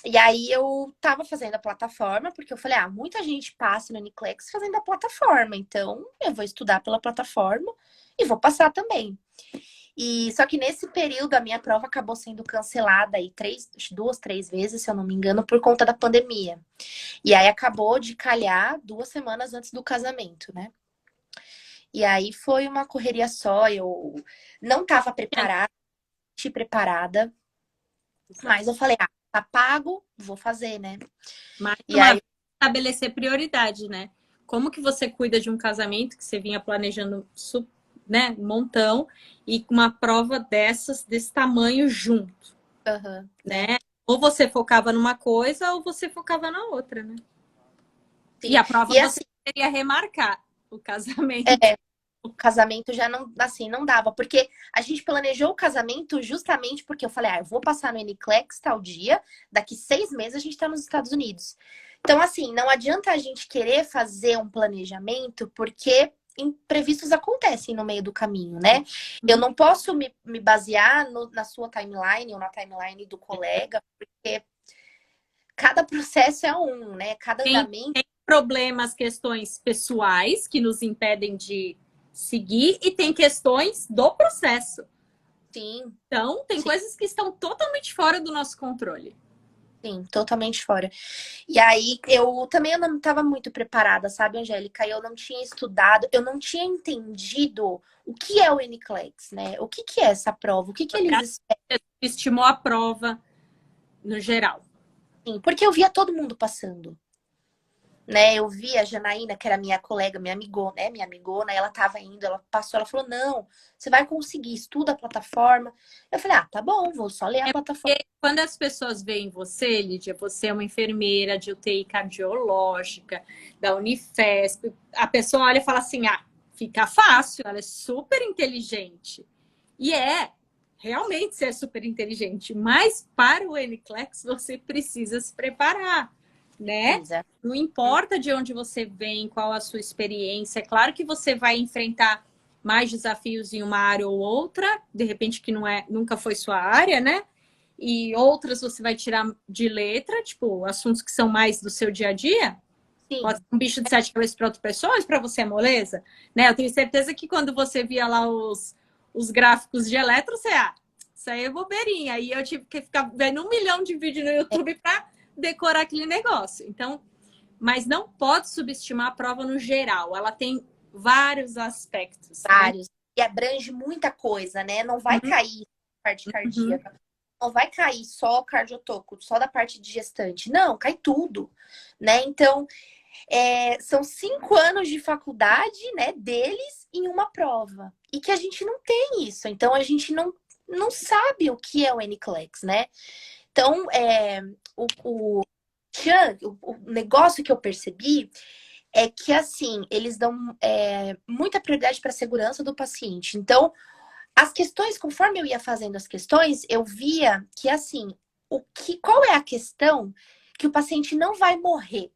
[SPEAKER 2] E aí eu tava fazendo a plataforma, porque eu falei, muita gente passa no NCLEX fazendo a plataforma, então eu vou estudar pela plataforma e vou passar também. E só que nesse período a minha prova acabou sendo cancelada aí duas, três vezes, se eu não me engano, por conta da pandemia. E aí acabou de calhar 2 semanas antes do casamento, né? E aí foi uma correria só, eu não estava preparada, mas eu falei, tá pago, vou fazer, né?
[SPEAKER 1] Mais
[SPEAKER 2] E
[SPEAKER 1] uma
[SPEAKER 2] aí,
[SPEAKER 1] vez, estabelecer prioridade, né? Como que você cuida de um casamento que você vinha planejando, né, um montão, e com uma prova desse tamanho junto,
[SPEAKER 2] né?
[SPEAKER 1] né? Ou você focava numa coisa ou você focava na outra, né? E
[SPEAKER 2] Sim.
[SPEAKER 1] a prova
[SPEAKER 2] E
[SPEAKER 1] você
[SPEAKER 2] assim,
[SPEAKER 1] queria remarcar o casamento.
[SPEAKER 2] é, o casamento já não, assim, não dava, porque a gente planejou o casamento justamente porque eu falei, eu vou passar no NCLEX tal dia, daqui 6 meses a gente tá nos Estados Unidos. Então, assim, não adianta a gente querer fazer um planejamento, porque imprevistos acontecem no meio do caminho, né? Eu
[SPEAKER 1] Uhum.
[SPEAKER 2] não posso me basear na sua timeline ou na timeline do colega, porque cada processo é um, né? Cada
[SPEAKER 1] Tem
[SPEAKER 2] andamento,
[SPEAKER 1] problemas, questões pessoais que nos impedem de seguir e tem questões do processo.
[SPEAKER 2] sim.
[SPEAKER 1] Então, tem
[SPEAKER 2] Sim.
[SPEAKER 1] coisas que estão totalmente fora do nosso controle.
[SPEAKER 2] Sim, totalmente fora. E aí, eu não estava muito preparada, sabe, Angélica? Eu não tinha estudado, eu não tinha entendido o que é o NCLEX, né? O que que é essa prova? O que que eles esperam?
[SPEAKER 1] Você estimou a prova no geral.
[SPEAKER 2] Porque eu via todo mundo passando, né? Eu via a Janaína, que era minha colega, minha amigona, ela estava indo, ela passou, ela falou: "Não, você vai conseguir, estuda a plataforma". Eu falei: "Ah, tá bom, vou só ler a
[SPEAKER 1] É
[SPEAKER 2] plataforma".
[SPEAKER 1] porque quando as pessoas veem você, Lídia, você é uma enfermeira de UTI cardiológica, da Unifesp, a pessoa olha e fala assim: fica fácil, ela é super inteligente. E realmente você é super inteligente, mas para o NCLEX você precisa se preparar, né?
[SPEAKER 2] Exato.
[SPEAKER 1] Não importa de onde você vem, qual a sua experiência, é claro que você vai enfrentar mais desafios em uma área ou outra, de repente que nunca foi sua área, né? E outras você vai tirar de letra, tipo, assuntos que são mais do seu dia a dia.
[SPEAKER 2] Sim.
[SPEAKER 1] Pode ser um bicho de sete cabeças para outra pessoa, mas para você é moleza, né? Eu tenho certeza que quando você via lá os gráficos de eletro, você, isso aí é bobeirinha. Aí eu tive que ficar vendo 1 milhão de vídeos no YouTube para decorar aquele negócio. Então, mas não pode subestimar a prova no geral. Ela tem vários aspectos.
[SPEAKER 2] Vários. Né? E abrange muita coisa, né? Não vai cair parte cardíaca. Não vai cair só cardiotoco, só da parte de gestante. Não, cai tudo, né? Então, são 5 anos de faculdade, né, deles em uma prova. E que a gente não tem isso. Então, a gente não sabe o que é o NCLEX, né? Então, o negócio que eu percebi é que, assim, eles dão muita prioridade para a segurança do paciente. Então, as questões, conforme eu ia fazendo as questões, eu via que, assim, qual é a questão que o paciente não vai morrer,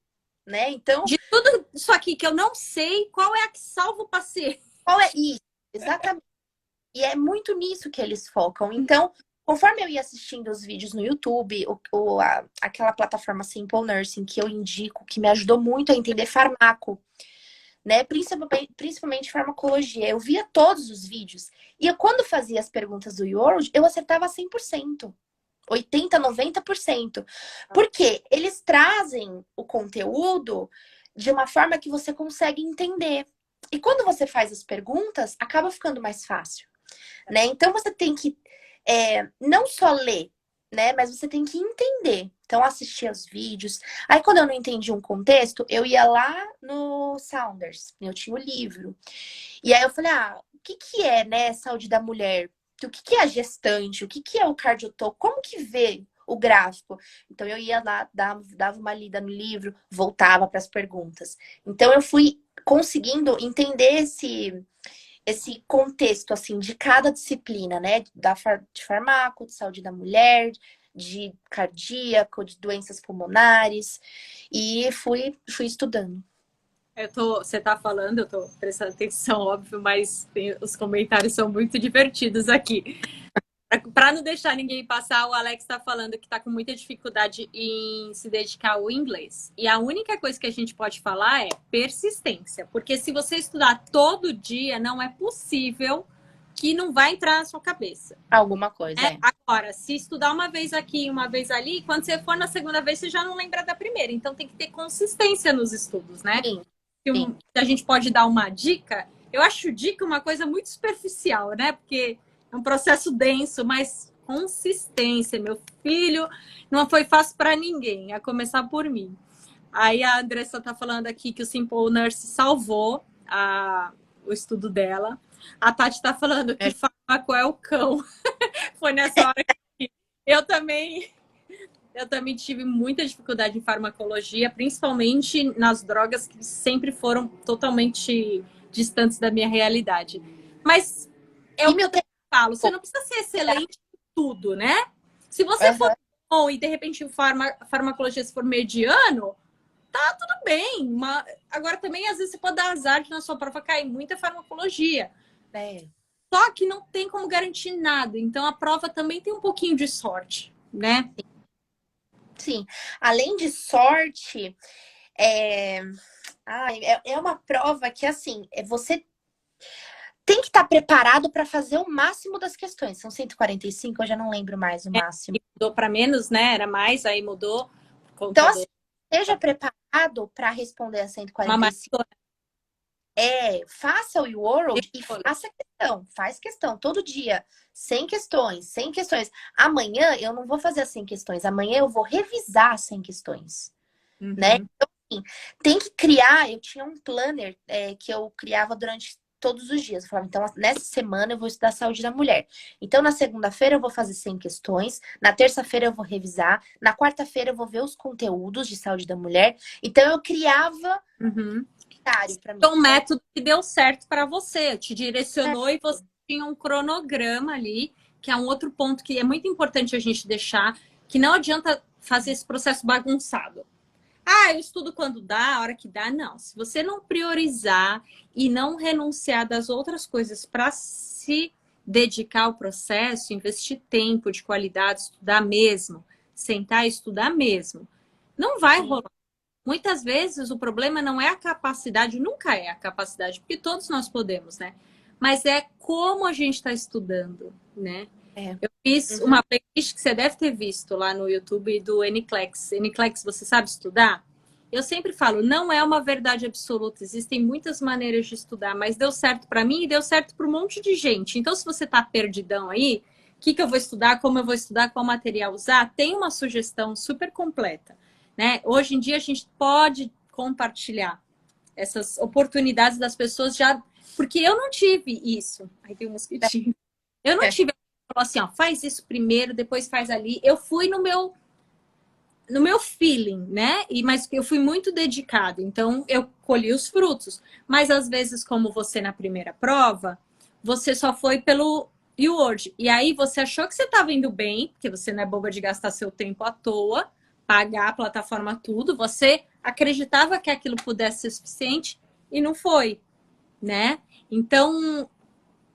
[SPEAKER 2] né? Então,
[SPEAKER 1] de tudo isso aqui que eu não sei, qual é a que salva o paciente?
[SPEAKER 2] Qual é isso? Exatamente. E é muito nisso que eles focam. Então, conforme eu ia assistindo os vídeos no YouTube, aquela plataforma Simple Nursing que eu indico, que me ajudou muito a entender farmaco, né? Principalmente farmacologia. Eu via todos os vídeos. E quando fazia as perguntas do YouWorld, eu acertava 100%. 80%, 90%. Porque eles trazem o conteúdo de uma forma que você consegue entender. E quando você faz as perguntas, acaba ficando mais fácil, né? Então, você tem que não só ler, né? Mas você tem que entender. Então, assistir aos vídeos. Aí, quando eu não entendi um contexto, eu ia lá no Saunders. Eu tinha o livro. E aí, eu falei, o que é, né, saúde da mulher? O que é a gestante? O que é o cardiotoco? Como que vê o gráfico? Então, eu ia lá, dava uma lida no livro, voltava para as perguntas. Então, eu fui conseguindo entender esse contexto, assim, de cada disciplina, né? De farmaco, de saúde da mulher, de cardíaco, de doenças pulmonares. E fui estudando.
[SPEAKER 1] Você tá falando, eu tô prestando atenção, óbvio, mas os comentários são muito divertidos aqui. Para não deixar ninguém passar, o Alex está falando que está com muita dificuldade em se dedicar ao inglês. E a única coisa que a gente pode falar é persistência. Porque se você estudar todo dia, não é possível que não vai entrar na sua cabeça.
[SPEAKER 2] Alguma coisa,
[SPEAKER 1] Agora, se estudar uma vez aqui, uma vez ali, quando você for na segunda vez, você já não lembra da primeira. Então tem que ter consistência nos estudos, né?
[SPEAKER 2] Sim.
[SPEAKER 1] Se a gente pode dar uma dica, eu acho dica uma coisa muito superficial, né? Porque é um processo denso, mas consistência, meu filho, não foi fácil para ninguém, a começar por mim. Aí a Andressa tá falando aqui que o Simple Nurse salvou o estudo dela. A Tati tá falando que fármaco é o cão. Foi nessa hora que eu também tive muita dificuldade em farmacologia, principalmente nas drogas que sempre foram totalmente distantes da minha realidade. Mas o que eu falo, você não precisa ser excelente em tudo, né? Se você for bom e de repente farmacologia se for mediano, tá tudo bem. Agora também, às vezes, você pode dar azar de na sua prova cair muita farmacologia. Só que não tem como garantir nada. Então a prova também tem um pouquinho de sorte, né?
[SPEAKER 2] Sim. Além de sorte, é uma prova que, assim, você tem que estar preparado para fazer o máximo das questões. São 145, eu já não lembro mais o máximo.
[SPEAKER 1] Mudou para menos, né? Era mais, aí mudou.
[SPEAKER 2] Então, assim, esteja preparado para responder a 145. Faça o YouWorld e faça questão. Faz questão todo dia. 100 questões, 100 questões. Amanhã eu não vou fazer as 100 questões. Amanhã eu vou revisar as 100 questões. Né? Então, assim, tem que criar. Eu tinha um planner que eu criava durante todos os dias. Eu falava, então, nessa semana eu vou estudar saúde da mulher. Então, na segunda-feira eu vou fazer 100 questões. Na terça-feira eu vou revisar. Na quarta-feira eu vou ver os conteúdos de saúde da mulher. Então, eu criava Pra mim.
[SPEAKER 1] É um método que deu certo para você, te direcionou e você tinha um cronograma ali, que é um outro ponto que é muito importante a gente deixar, que não adianta fazer esse processo bagunçado. Ah, eu estudo quando dá, a hora que dá. Não. Se você não priorizar e não renunciar das outras coisas para se dedicar ao processo, investir tempo de qualidade, estudar mesmo, sentar e estudar mesmo, não vai rolar. Muitas vezes o problema não é a capacidade, nunca é a capacidade, porque todos nós podemos, né? Mas é como a gente está estudando, né? Eu fiz uma playlist que você deve ter visto lá no YouTube do Nclex. Nclex, você sabe estudar? Eu sempre falo, não é uma verdade absoluta. Existem muitas maneiras de estudar, mas deu certo para mim e deu certo para um monte de gente. Então, se você está perdidão aí, o que eu vou estudar, como eu vou estudar, qual material usar, tem uma sugestão super completa, né? Hoje em dia, a gente pode compartilhar essas oportunidades das pessoas já... Porque eu não tive isso. Aí tem um mosquitinho. Eu não tive... Falou assim, ó, faz isso primeiro, depois faz ali. Eu fui no meu feeling, né? Mas eu fui muito dedicada, então eu colhi os frutos. Mas às vezes, como você na primeira prova, você só foi pelo Word. E aí você achou que você estava indo bem, porque você não é boba de gastar seu tempo à toa, pagar a plataforma tudo. Você acreditava que aquilo pudesse ser suficiente e não foi, né? Então,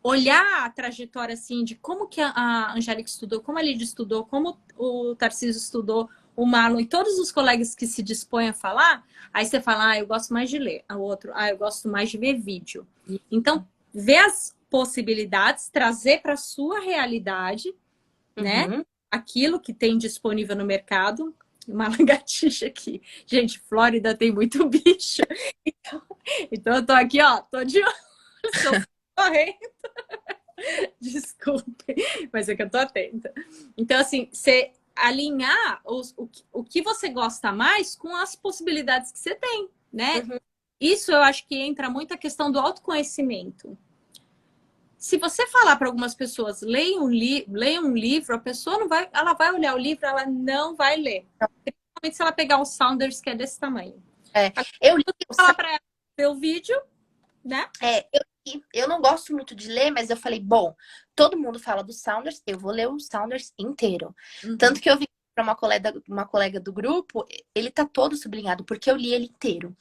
[SPEAKER 1] olhar a trajetória assim de como que a Angélica estudou, como a Lídia estudou, como o Tarcísio estudou, o Marlon e todos os colegas que se dispõem a falar, aí você fala, ah, eu gosto mais de ler. O outro, ah, eu gosto mais de ver vídeo. Então, ver as possibilidades, trazer para a sua realidade, né? Aquilo que tem disponível no mercado. Uma lagartixa aqui. Gente, Flórida tem muito bicho. Então eu tô aqui, ó, tô de olho. Correndo. Desculpe, mas é que eu tô atenta. Então, assim, você alinhar o que você gosta mais com as possibilidades que você tem, né? Isso eu acho que entra muito a questão do autoconhecimento. Se você falar para algumas pessoas, leia um livro, a pessoa não vai, ela vai olhar o livro, ela não vai ler. Principalmente se ela pegar um Saunders que é desse tamanho.
[SPEAKER 2] Eu li
[SPEAKER 1] falar para ela ver o vídeo, né?
[SPEAKER 2] Eu não gosto muito de ler, mas eu falei, bom, todo mundo fala do Saunders, eu vou ler o Saunders inteiro. Tanto que eu vi para uma colega do grupo, ele tá todo sublinhado, porque eu li ele inteiro.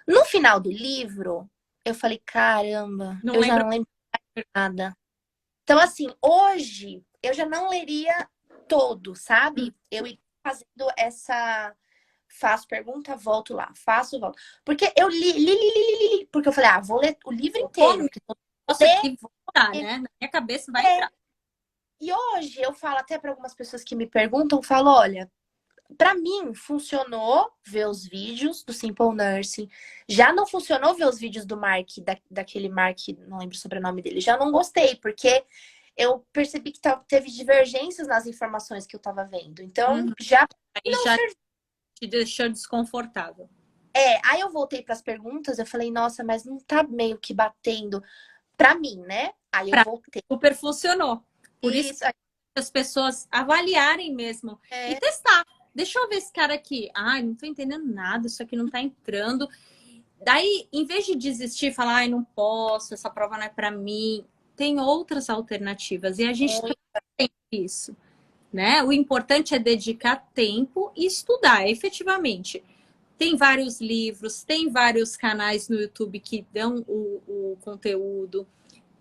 [SPEAKER 2] No final do livro, eu falei, caramba, já não lembro nada. Então, assim, hoje eu já não leria todo, sabe? Eu ia fazendo essa... Faço pergunta, volto lá. Faço, volto. Porque eu li. Porque eu falei, vou ler o livro inteiro.
[SPEAKER 1] Nossa, que tá, né? Na minha cabeça vai entrar.
[SPEAKER 2] E hoje eu falo até para algumas pessoas que me perguntam, falo, olha, para mim funcionou ver os vídeos do Simple Nursing. Já não funcionou ver os vídeos do Mark, daquele Mark, não lembro o sobrenome dele. Já não gostei, porque eu percebi que teve divergências nas informações que eu tava vendo. Então, já
[SPEAKER 1] te deixou desconfortável.
[SPEAKER 2] Aí eu voltei para as perguntas, eu falei, nossa, mas não tá meio que batendo para mim, né? Aí eu voltei.
[SPEAKER 1] Super funcionou. Por isso as pessoas avaliarem mesmo e testar. Deixa eu ver esse cara aqui. Ai, não tô entendendo nada, isso aqui não tá entrando. Daí, em vez de desistir, falar, ai, não posso, essa prova não é para mim, tem outras alternativas. E a gente tem isso. Né? O importante é dedicar tempo e estudar, efetivamente. Tem vários livros, tem vários canais no YouTube que dão o conteúdo.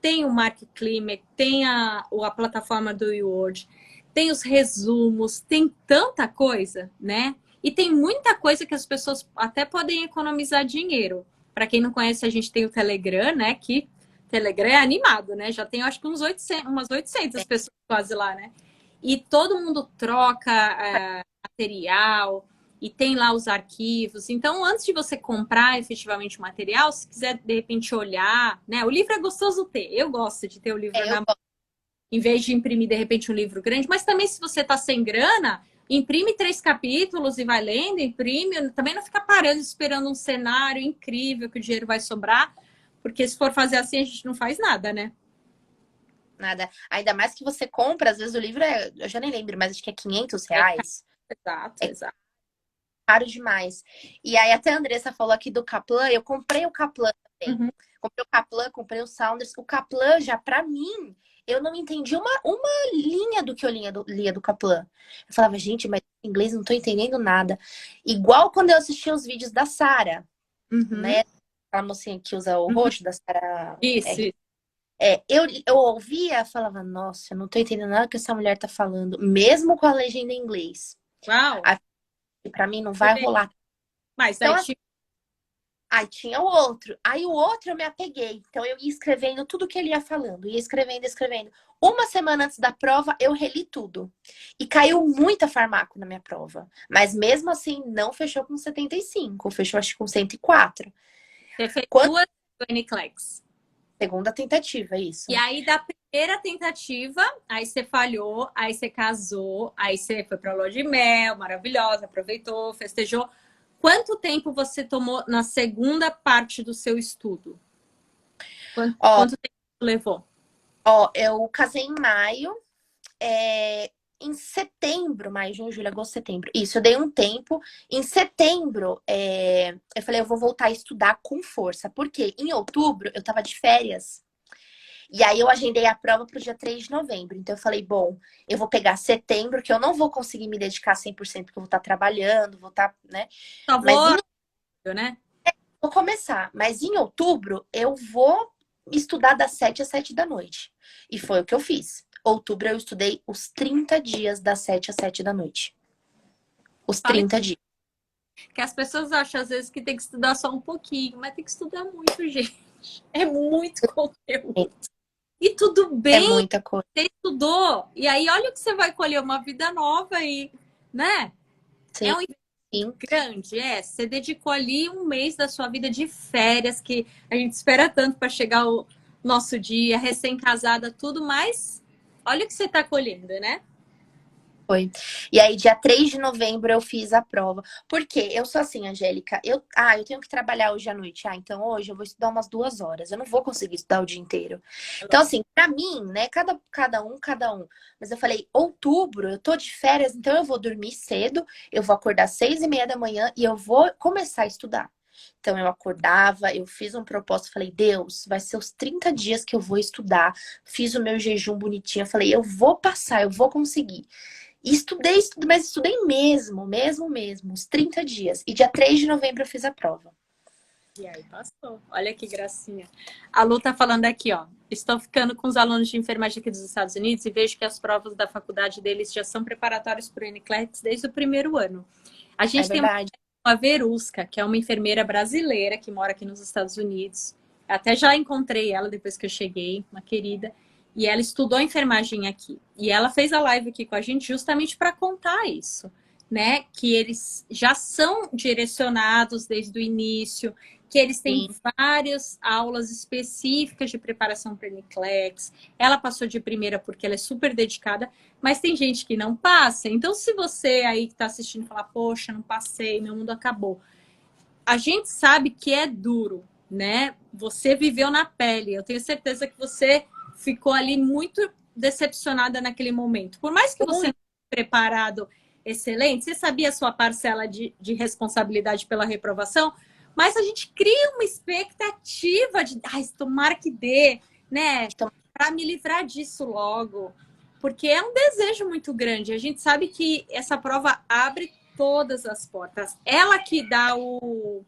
[SPEAKER 1] Tem o Mark Klimek, tem a plataforma do Word, tem os resumos, tem tanta coisa, né? E tem muita coisa que as pessoas até podem economizar dinheiro. Para quem não conhece, a gente tem o Telegram, né? Que Telegram é animado, né? Já tem, acho que umas 800 pessoas quase lá, né? E todo mundo troca material e tem lá os arquivos. Então, antes de você comprar efetivamente o material, se quiser, de repente, olhar, né? O livro é gostoso ter. Eu gosto de ter o livro na mão, em vez de imprimir, de repente, um livro grande. Mas também, se você tá sem grana, imprime 3 capítulos e vai lendo, imprime. Também não fica parando, esperando um cenário incrível que o dinheiro vai sobrar. Porque se for fazer assim, a gente não faz nada, né?
[SPEAKER 2] Nada. Ainda mais que você compra, às vezes o livro eu já nem lembro, mas acho que é R$ 500.
[SPEAKER 1] Exato.
[SPEAKER 2] caro demais. E aí até a Andressa falou aqui do Kaplan, eu comprei o Kaplan também.
[SPEAKER 1] Uhum.
[SPEAKER 2] Comprei o Kaplan, comprei o Saunders. O Kaplan já, pra mim, eu não entendi uma linha do que eu lia do Kaplan. Eu falava, gente, mas em inglês eu não tô entendendo nada. Igual quando eu assistia os vídeos da Sarah,
[SPEAKER 1] Uhum.
[SPEAKER 2] né? A mocinha que usa o
[SPEAKER 1] Uhum.
[SPEAKER 2] roxo da Sarah.
[SPEAKER 1] Isso.
[SPEAKER 2] Eu ouvia, falava, nossa, eu não tô entendendo nada que essa mulher tá falando, mesmo com a legenda em inglês.
[SPEAKER 1] Uau.
[SPEAKER 2] Aí, pra mim não
[SPEAKER 1] Você
[SPEAKER 2] vai
[SPEAKER 1] vê.
[SPEAKER 2] rolar.
[SPEAKER 1] Mas
[SPEAKER 2] Então,
[SPEAKER 1] aí,
[SPEAKER 2] assim,
[SPEAKER 1] tipo,
[SPEAKER 2] aí tinha o outro. Aí o outro eu me apeguei. Então eu ia escrevendo tudo que ele ia falando. Ia escrevendo, escrevendo. Uma semana antes da prova, eu reli tudo. E caiu muita farmácia na minha prova. Mas mesmo assim, não fechou com 75. Fechou, acho que com 104.
[SPEAKER 1] você fez
[SPEAKER 2] Quando...
[SPEAKER 1] duas NCLEX.
[SPEAKER 2] Segunda tentativa,
[SPEAKER 1] E
[SPEAKER 2] isso.
[SPEAKER 1] aí, da primeira tentativa, aí você falhou, aí você casou, aí você foi pra lua de mel, maravilhosa, aproveitou, festejou. Quanto tempo você tomou na segunda parte do seu estudo?
[SPEAKER 2] Ó,
[SPEAKER 1] Quanto tempo levou?
[SPEAKER 2] eu casei em maio. Em setembro, maio, junho, julho, agosto, setembro. Isso, eu dei um tempo. Em setembro, eu falei, eu vou voltar a estudar com força. Porque em outubro eu tava de férias. E aí eu agendei a prova pro dia 3 de novembro. Então eu falei, bom, eu vou pegar setembro, que eu não vou conseguir me dedicar 100% porque eu vou estar trabalhando, vou estar, né?
[SPEAKER 1] Só
[SPEAKER 2] Mas
[SPEAKER 1] vou, né?
[SPEAKER 2] vou começar. Mas em outubro eu vou estudar das 7 às 7 da noite. E foi o que eu fiz. Outubro eu estudei os 30 dias das 7 às 7 da noite. Os
[SPEAKER 1] Falei
[SPEAKER 2] 30 dias.
[SPEAKER 1] que as pessoas acham às vezes que tem que estudar só um pouquinho, mas tem que estudar muito, gente. É muito conteúdo. E tudo
[SPEAKER 2] É
[SPEAKER 1] bem,
[SPEAKER 2] muita coisa.
[SPEAKER 1] você estudou. E aí, olha o que você vai colher, uma vida nova aí, né? É
[SPEAKER 2] Sim,
[SPEAKER 1] um
[SPEAKER 2] sim.
[SPEAKER 1] grande, é. Você dedicou ali um mês da sua vida de férias, que a gente espera tanto para chegar o nosso dia, recém-casada, tudo, mas olha o que você está colhendo, né?
[SPEAKER 2] Foi. E aí, dia 3 de novembro, eu fiz a prova. Por quê? Eu sou assim, Angélica. Eu tenho que trabalhar hoje à noite. Ah, então hoje eu vou estudar umas 2 horas. Eu não vou conseguir estudar o dia inteiro. Então, assim, pra mim, né? Cada um. Mas eu falei, outubro, eu tô de férias, então eu vou dormir cedo. Eu vou acordar às 6:30 da manhã e eu vou começar a estudar. Então, eu acordava, eu fiz um propósito. Falei, Deus, vai ser os 30 dias que eu vou estudar. Fiz o meu jejum bonitinho. Eu falei, eu vou passar, eu vou conseguir. E estudei, mas estudei mesmo, uns 30 dias. E dia 3 de novembro eu fiz a prova.
[SPEAKER 1] E aí passou. Olha que gracinha. A Lu tá falando aqui, ó. Estou ficando com os alunos de enfermagem aqui dos Estados Unidos e vejo que as provas da faculdade deles já são preparatórias para o NCLEX desde o primeiro ano. A
[SPEAKER 2] É
[SPEAKER 1] gente tem
[SPEAKER 2] verdade.
[SPEAKER 1] uma Verusca, que é uma enfermeira brasileira que mora aqui nos Estados Unidos. Até já encontrei ela depois que eu cheguei, uma querida. E ela estudou enfermagem aqui. E ela fez a live aqui com a gente justamente para contar isso, né? Que eles já são direcionados desde o início, que eles têm
[SPEAKER 2] Sim.
[SPEAKER 1] várias aulas específicas de preparação para o NCLEX. Ela passou de primeira porque ela é super dedicada, mas tem gente que não passa. Então, se você aí que está assistindo falar, poxa, não passei, meu mundo acabou. A gente sabe que é duro, né? Você viveu na pele. Eu tenho certeza que você ficou ali muito decepcionada naquele momento. Por mais que você não tenha preparado excelente, você sabia a sua parcela de responsabilidade pela reprovação, mas a gente cria uma expectativa de, ai, tomara que dê, né?
[SPEAKER 2] Então,
[SPEAKER 1] Para me livrar disso logo. Porque é um desejo muito grande. A gente sabe que essa prova abre todas as portas. Ela que dá o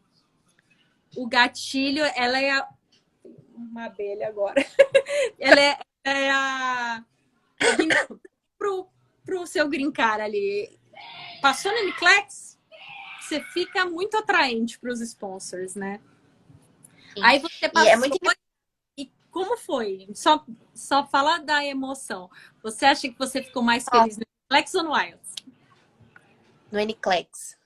[SPEAKER 1] gatilho, ela é uma abelha agora. Ela é a pro seu grincar ali. Passou no NCLEX, você fica muito atraente para os sponsors, né?
[SPEAKER 2] sim.
[SPEAKER 1] Aí você
[SPEAKER 2] E é
[SPEAKER 1] passou.
[SPEAKER 2] muito
[SPEAKER 1] E como foi? Só fala da emoção. Você acha que você ficou mais
[SPEAKER 2] Nossa,
[SPEAKER 1] feliz no NCLEX ou no IELTS?
[SPEAKER 2] no NCLEX.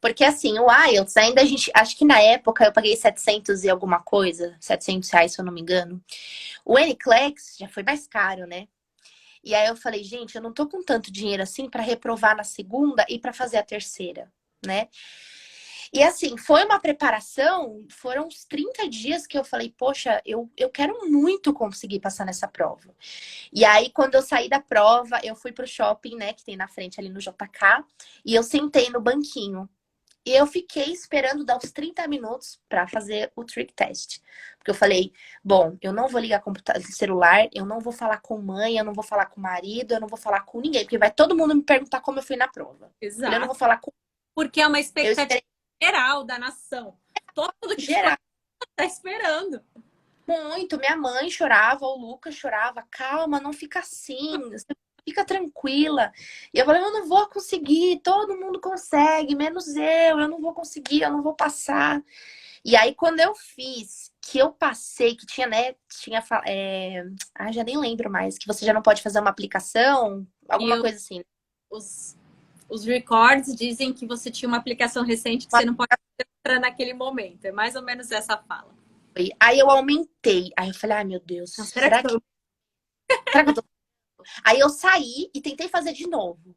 [SPEAKER 2] Porque assim, o IELTS ainda a gente, acho que na época eu paguei 700 e alguma coisa, R$ 700 se eu não me engano. O NCLEX já foi mais caro, né? E aí eu falei, gente, eu não tô com tanto dinheiro assim para reprovar na segunda e para fazer a terceira, né? E assim, foi uma preparação, foram uns 30 dias que eu falei, poxa, eu quero muito conseguir passar nessa prova. E aí, quando eu saí da prova, eu fui pro shopping, né, que tem na frente ali no JK, e eu sentei no banquinho. E eu fiquei esperando dar uns 30 minutos para fazer o trick test. Porque eu falei, bom, eu não vou ligar computador, celular, eu não vou falar com mãe, eu não vou falar com marido, eu não vou falar com ninguém, porque vai todo mundo me perguntar como eu fui na prova. Eu falei, eu não vou
[SPEAKER 1] Exato.
[SPEAKER 2] falar com...
[SPEAKER 1] Porque é uma
[SPEAKER 2] Eu
[SPEAKER 1] expectativa
[SPEAKER 2] esperei
[SPEAKER 1] geral da nação. Todo mundo que
[SPEAKER 2] geral.
[SPEAKER 1] tá esperando.
[SPEAKER 2] Muito. Minha mãe chorava, o Lucas chorava. Calma, não fica assim. Você fica tranquila. E eu falei, eu não vou conseguir. Todo mundo consegue, menos eu. Eu não vou conseguir, eu não vou passar. E aí, quando eu fiz, que eu passei, que tinha, né? Tinha. Já nem lembro mais. Que você já não pode fazer uma aplicação,
[SPEAKER 1] E
[SPEAKER 2] alguma coisa assim.
[SPEAKER 1] os, os records dizem que você tinha uma aplicação recente que você não pode entrar naquele momento. É mais ou menos essa fala.
[SPEAKER 2] Aí eu aumentei. Aí eu falei, ai meu Deus,
[SPEAKER 1] Então, será que eu...
[SPEAKER 2] será que eu tô. Aí eu saí e tentei fazer de novo.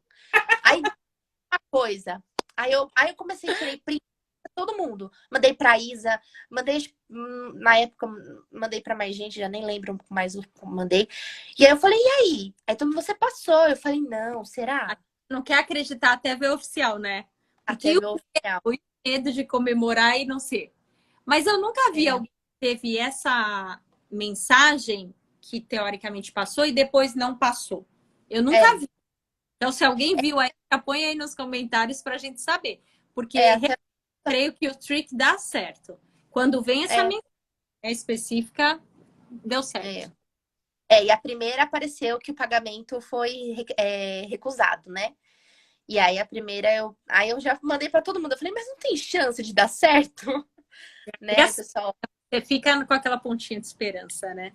[SPEAKER 2] Aí uma coisa. Aí eu comecei a tirar print pra todo mundo. Mandei pra Isa, mandei, na época, mandei pra mais gente, já nem lembro mais o que mandei. E aí eu falei, e aí? Aí todo mundo, você passou. Eu falei, não, será?
[SPEAKER 1] não quer acreditar até ver o oficial, né?
[SPEAKER 2] Até
[SPEAKER 1] Porque
[SPEAKER 2] ver o final.
[SPEAKER 1] o medo de comemorar e não ser. Mas eu nunca vi
[SPEAKER 2] É,
[SPEAKER 1] alguém que teve essa mensagem que teoricamente passou e depois não passou. Eu nunca
[SPEAKER 2] é,
[SPEAKER 1] vi. Então, se alguém viu aí, põe aí nos comentários para a gente saber. Porque
[SPEAKER 2] até,
[SPEAKER 1] creio que o trick dá certo. Quando vem essa
[SPEAKER 2] é,
[SPEAKER 1] mensagem específica, deu
[SPEAKER 2] é.
[SPEAKER 1] certo.
[SPEAKER 2] E a primeira apareceu que o pagamento foi recusado, né? E aí a primeira aí eu já mandei pra todo mundo. Eu falei, mas não tem chance de dar certo,
[SPEAKER 1] E
[SPEAKER 2] né,
[SPEAKER 1] assim,
[SPEAKER 2] pessoal?
[SPEAKER 1] você fica com aquela pontinha de esperança, né?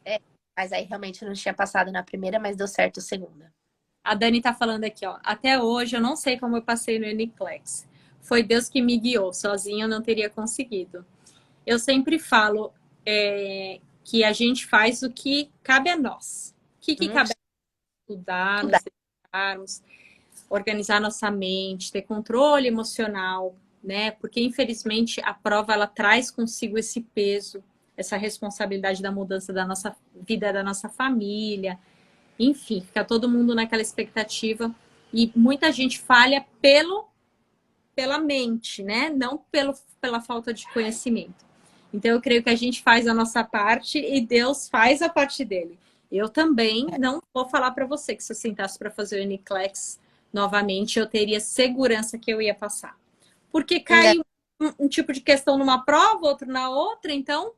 [SPEAKER 2] É, mas aí realmente eu não tinha passado na primeira, mas deu certo a segunda.
[SPEAKER 1] A Dani tá falando aqui, ó. Até hoje eu não sei como eu passei no Uniclex. Foi Deus que me guiou. Sozinha eu não teria conseguido. Eu sempre falo que a gente faz o que cabe a nós. O que
[SPEAKER 2] Hum,
[SPEAKER 1] cabe a estudar, nos
[SPEAKER 2] Estudar.
[SPEAKER 1] dedicarmos, organizar nossa mente, ter controle emocional, né? Porque infelizmente a prova ela traz consigo esse peso, essa responsabilidade da mudança da nossa vida, da nossa família. Enfim, fica todo mundo naquela expectativa e muita gente falha pela mente, né? Não pela falta de conhecimento. Então, eu creio que a gente faz a nossa parte e Deus faz a parte dele. Eu também não vou falar para você que se eu sentasse para fazer o Uniclex novamente, eu teria segurança que eu ia passar. Porque
[SPEAKER 2] Não.
[SPEAKER 1] cai um tipo de questão numa prova, outro na outra, então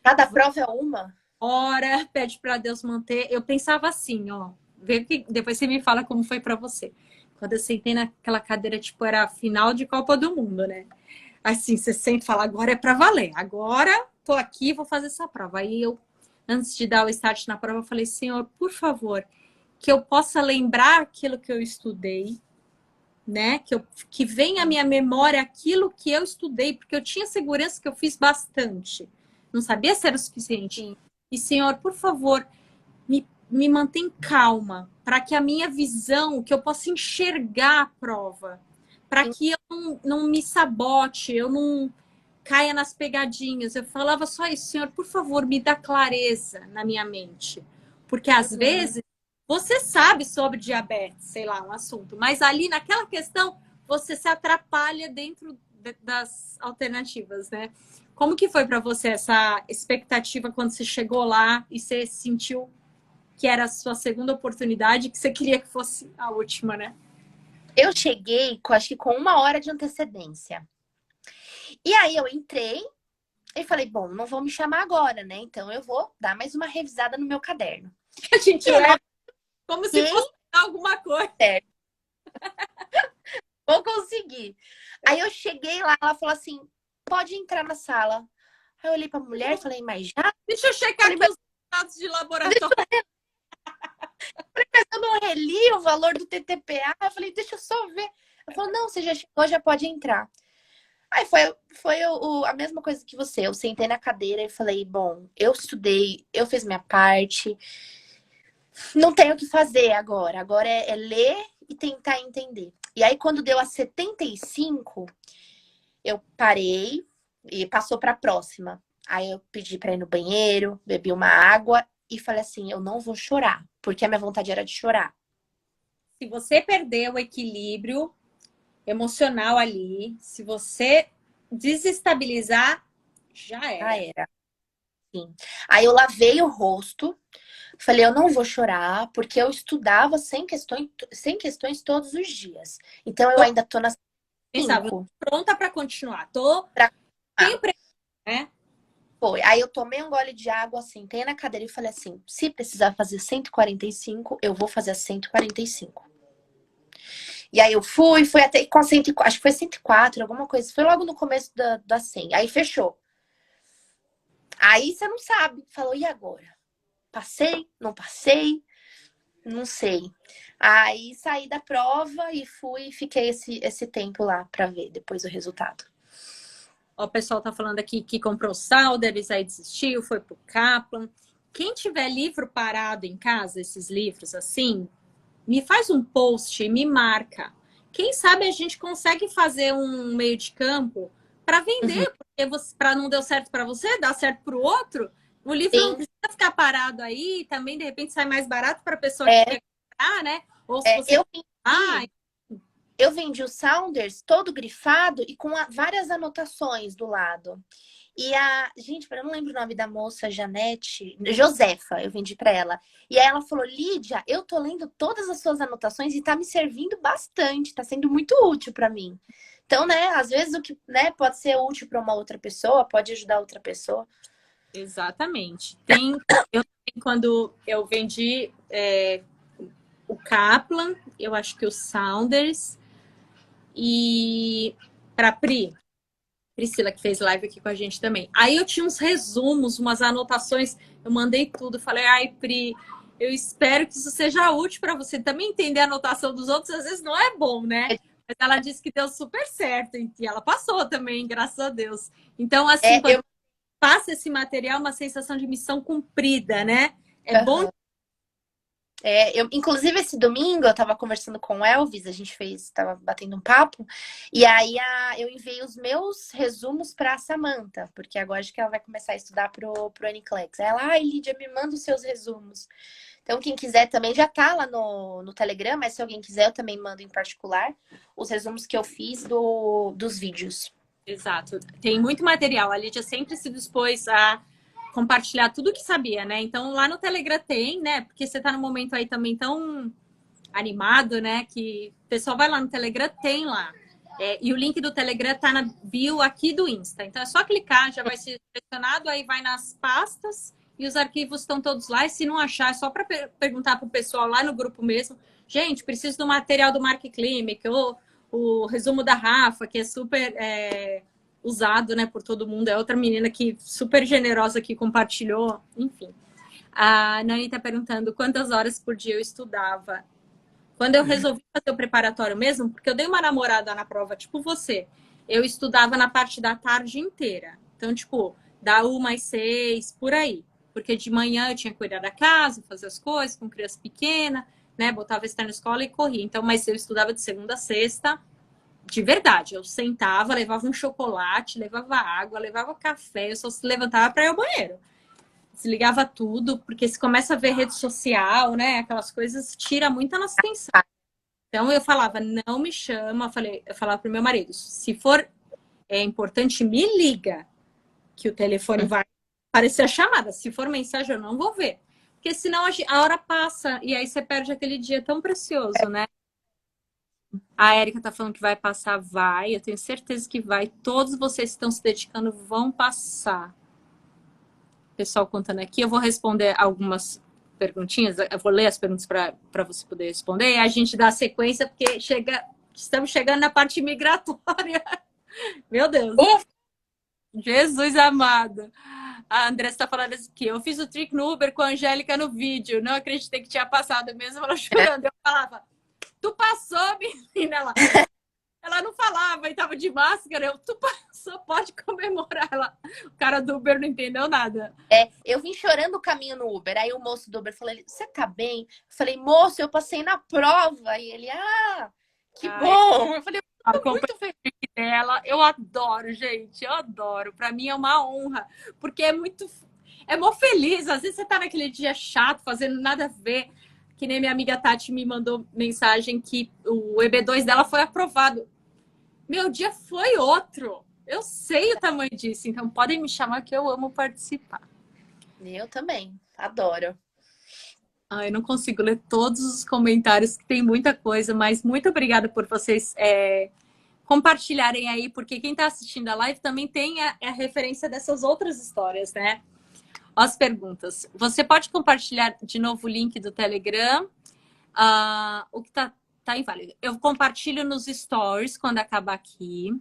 [SPEAKER 2] Cada prova é uma?
[SPEAKER 1] ora, pede para Deus manter. Eu pensava assim, ó, vê que depois você me fala como foi para você. Quando eu sentei naquela cadeira, tipo, era a final de Copa do Mundo, né? Assim, você sente e fala, agora é para valer. Agora tô aqui, vou fazer essa prova. Aí eu, antes de dar o start na prova, eu falei, Senhor, por favor, que eu possa lembrar aquilo que eu estudei, né? Que venha à minha memória aquilo que eu estudei, porque eu tinha segurança que eu fiz bastante. Não sabia se era o suficiente.
[SPEAKER 2] Sim.
[SPEAKER 1] E, Senhor, por favor, me mantém calma, para que a minha visão, que eu possa enxergar a prova, para que eu não me sabote, eu não caia nas pegadinhas. Eu falava só isso, Senhor, por favor, me dá clareza na minha mente. Porque às
[SPEAKER 2] Uhum.
[SPEAKER 1] vezes você sabe sobre diabetes, sei lá, um assunto, mas ali naquela questão você se atrapalha dentro das alternativas, né? Como que foi para você essa expectativa quando você chegou lá e você sentiu que era a sua segunda oportunidade, que você queria que fosse a última, né?
[SPEAKER 2] Eu cheguei, acho que com 1 hora de antecedência. E aí eu entrei e falei, bom, não vão me chamar agora, né? Então eu vou dar mais uma revisada no meu caderno.
[SPEAKER 1] A gente
[SPEAKER 2] E aí,
[SPEAKER 1] leva como se
[SPEAKER 2] fiquei
[SPEAKER 1] fosse alguma coisa.
[SPEAKER 2] certo, vou conseguir. Aí eu cheguei lá, ela falou assim, pode entrar na sala. Aí eu olhei pra mulher e falei, mas já?
[SPEAKER 1] Deixa eu checar
[SPEAKER 2] Falei,
[SPEAKER 1] aqui
[SPEAKER 2] mas
[SPEAKER 1] os dados de laboratório.
[SPEAKER 2] eu não reli o valor do TTPA. Eu falei, deixa eu só ver. Ela falou, não, você já chegou, já pode entrar. Aí foi a mesma coisa que você. Eu sentei na cadeira e falei, bom, eu estudei, eu fiz minha parte. Não tenho o que fazer agora. Agora é ler e tentar entender. E aí, quando deu a 75, eu parei e passou para a próxima. Aí eu pedi para ir no banheiro, bebi uma água e falei assim, eu não vou chorar, porque a minha vontade era de chorar.
[SPEAKER 1] Se você perder o equilíbrio emocional ali, se você desestabilizar, já
[SPEAKER 2] Já
[SPEAKER 1] era.
[SPEAKER 2] era. Sim. Aí eu lavei o rosto, falei, eu não vou chorar, porque eu estudava sem questões todos os dias. Então eu
[SPEAKER 1] Tô,
[SPEAKER 2] ainda tô nas
[SPEAKER 1] pensava,
[SPEAKER 2] 5.
[SPEAKER 1] pronta para continuar. Tô,
[SPEAKER 2] Pra... Ah,
[SPEAKER 1] tenho pressa, né?
[SPEAKER 2] foi. Aí eu tomei um gole de água, sentei na cadeira e falei assim: se precisar fazer 145, eu vou fazer a 145. E aí eu fui até com a 104, acho que foi 104, alguma coisa. Foi logo no começo da 100. Aí fechou. Aí você não sabe. Falou, e agora? Passei? Não passei? Não sei. Aí saí da prova e fiquei esse tempo lá pra ver depois o resultado.
[SPEAKER 1] Ó, o pessoal tá falando aqui que comprou Salderis, aí desistiu, foi pro Kaplan. Quem tiver livro parado em casa, esses livros assim, me faz um post, me marca. Quem sabe a gente consegue fazer um meio de campo para
[SPEAKER 2] Uhum.
[SPEAKER 1] vender, porque para não deu certo para você, dá certo para o outro. O livro não
[SPEAKER 2] Sim,
[SPEAKER 1] precisa ficar parado aí, também de repente sai mais barato para a pessoa que
[SPEAKER 2] é,
[SPEAKER 1] quer comprar, né? Ou se você
[SPEAKER 2] eu
[SPEAKER 1] ah,
[SPEAKER 2] vendi, eu vendi o Sounders todo grifado e com várias anotações do lado. E gente, eu não lembro o nome da moça, Janete, Josefa, eu vendi pra ela. E aí ela falou: Lídia, eu tô lendo todas as suas anotações e tá me servindo bastante, tá sendo muito útil pra mim. Então, né, às vezes o que, né, pode ser útil para uma outra pessoa, pode ajudar outra pessoa.
[SPEAKER 1] exatamente. Quando eu vendi o Kaplan, eu acho que o Saunders e para Priscila, que fez live aqui com a gente também. Aí eu tinha uns resumos, umas anotações, eu mandei tudo. Falei, ai, Pri, eu espero que isso seja útil para você. Também entender a anotação dos outros, às vezes não é bom, né? Mas ela disse que deu super certo e ela passou também, graças a Deus. Então, assim,
[SPEAKER 2] É,
[SPEAKER 1] quando passa esse material, uma sensação de missão cumprida, né? É bom.
[SPEAKER 2] uhum. Inclusive, esse domingo eu tava conversando com o Elvis, a gente tava batendo um papo, e aí eu enviei os meus resumos pra Samantha, porque agora acho que ela vai começar a estudar pro NCLEX. Aí ela, ai, Lídia, me manda os seus resumos. Então, quem quiser também já tá lá no Telegram, mas se alguém quiser, eu também mando em particular os resumos que eu fiz dos vídeos.
[SPEAKER 1] Exato. Tem muito material. A Lídia sempre se dispôs a compartilhar tudo que sabia, né? Então lá no Telegram tem, né? Porque você tá num momento aí também tão animado, né? Que o pessoal vai lá no Telegram, tem lá. E o link do Telegram tá na bio aqui do Insta. Então é só clicar, já vai ser selecionado, aí vai nas pastas e os arquivos estão todos lá. E se não achar, é só para perguntar pro pessoal lá no grupo mesmo. Gente, preciso do material do Mark Klimek, ou o resumo da Rafa, que é super usado, né, por todo mundo. É outra menina que super generosa que compartilhou, enfim. A Nani está perguntando quantas horas por dia eu estudava. Quando eu resolvi fazer o preparatório mesmo, porque eu dei uma namorada na prova, tipo você, eu estudava na parte da tarde inteira. Então, tipo, da 1 às 6, por aí. Porque de manhã eu tinha que cuidar da casa, fazer as coisas com criança pequena, né? Botava estar na escola e corria. Então, mas eu estudava de segunda a sexta, de verdade. Eu sentava, levava um chocolate, levava água, levava café, eu só se levantava para ir ao banheiro. Desligava tudo, porque se começa a ver rede social, né? Aquelas coisas, tira muito a nossa atenção. Então eu falava, não me chama, eu falava pro meu marido, se for importante, me liga, que o telefone vai aparecer a chamada. Se for mensagem, eu não vou ver. Porque senão a hora passa e aí você perde aquele dia tão precioso, né? A Érica tá falando que vai passar, vai. Eu tenho certeza que vai. Todos vocês que estão se dedicando vão passar. Pessoal contando aqui, eu vou responder algumas perguntinhas. Eu vou ler as perguntas para você poder responder. E a gente dá a sequência, porque estamos chegando na parte migratória. Meu Deus. Jesus amado. A Andressa está falando aqui. Eu fiz o trick no Uber com a Angélica no vídeo. Não acreditei que tinha passado mesmo. Ela chorando. Eu falava, tu passou, menina? Ela não falava e tava de máscara. Tu passou, pode comemorar. O cara do Uber não entendeu nada.
[SPEAKER 2] Eu vim chorando o caminho no Uber. Aí o moço do Uber falou: você tá bem? Eu falei, moço, eu passei na prova. E ele, que bom. Eu falei, Muito feliz.
[SPEAKER 1] dela. Eu adoro, gente. Eu adoro. Pra mim é uma honra. Porque é muito. É mó feliz. Às vezes você tá naquele dia chato, fazendo nada a ver. Que nem minha amiga Tati me mandou mensagem que o EB2 dela foi aprovado. Meu dia foi outro. Eu sei o tamanho disso. Então podem me chamar que eu amo participar.
[SPEAKER 2] Eu também. Adoro.
[SPEAKER 1] Eu não consigo ler todos os comentários, que tem muita coisa, mas muito obrigada por vocês compartilharem aí, porque quem está assistindo a live também tem a referência dessas outras histórias, né? As perguntas. Você pode compartilhar de novo o link do Telegram? O que tá inválido. Eu compartilho nos stories quando acabar aqui.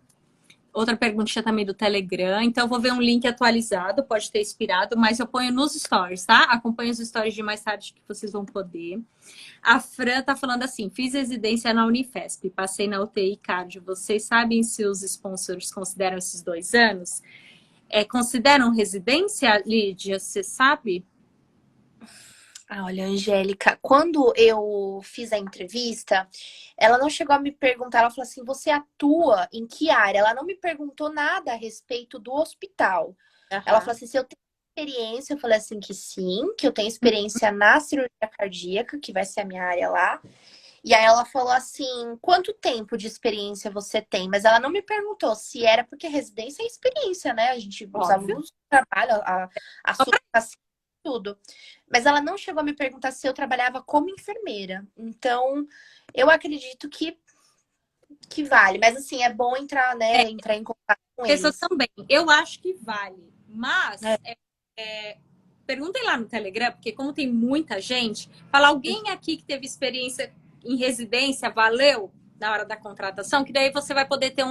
[SPEAKER 1] Outra perguntinha também do Telegram. Então, eu vou ver um link atualizado, pode ter expirado, mas eu ponho nos stories, tá? Acompanhe os stories de mais tarde que vocês vão poder. A Fran tá falando assim: fiz residência na Unifesp, passei na UTI cardio. Vocês sabem se os sponsors consideram esses 2 anos? Consideram residência, Lídia? Você sabe?
[SPEAKER 2] Olha, Angélica, quando eu fiz a entrevista, ela não chegou a me perguntar, ela falou assim, você atua em que área? Ela não me perguntou nada a respeito do hospital. Ela falou assim, se eu tenho experiência, eu falei assim que sim, que eu tenho experiência na cirurgia cardíaca, que vai ser a minha área lá. E aí ela falou assim, quanto tempo de experiência você tem? Mas ela não me perguntou se era, porque residência é experiência, né? A gente, os alunos trabalham, a suplicação, tudo. Mas ela não chegou a me perguntar se eu trabalhava como enfermeira. Então, eu acredito que vale. Mas, assim, é bom entrar, né? Entrar em contato com eles.
[SPEAKER 1] Eu também. Eu acho que vale. Mas, perguntem lá no Telegram, porque como tem muita gente, fala alguém aqui que teve experiência em residência, valeu na hora da contratação, que daí você vai poder ter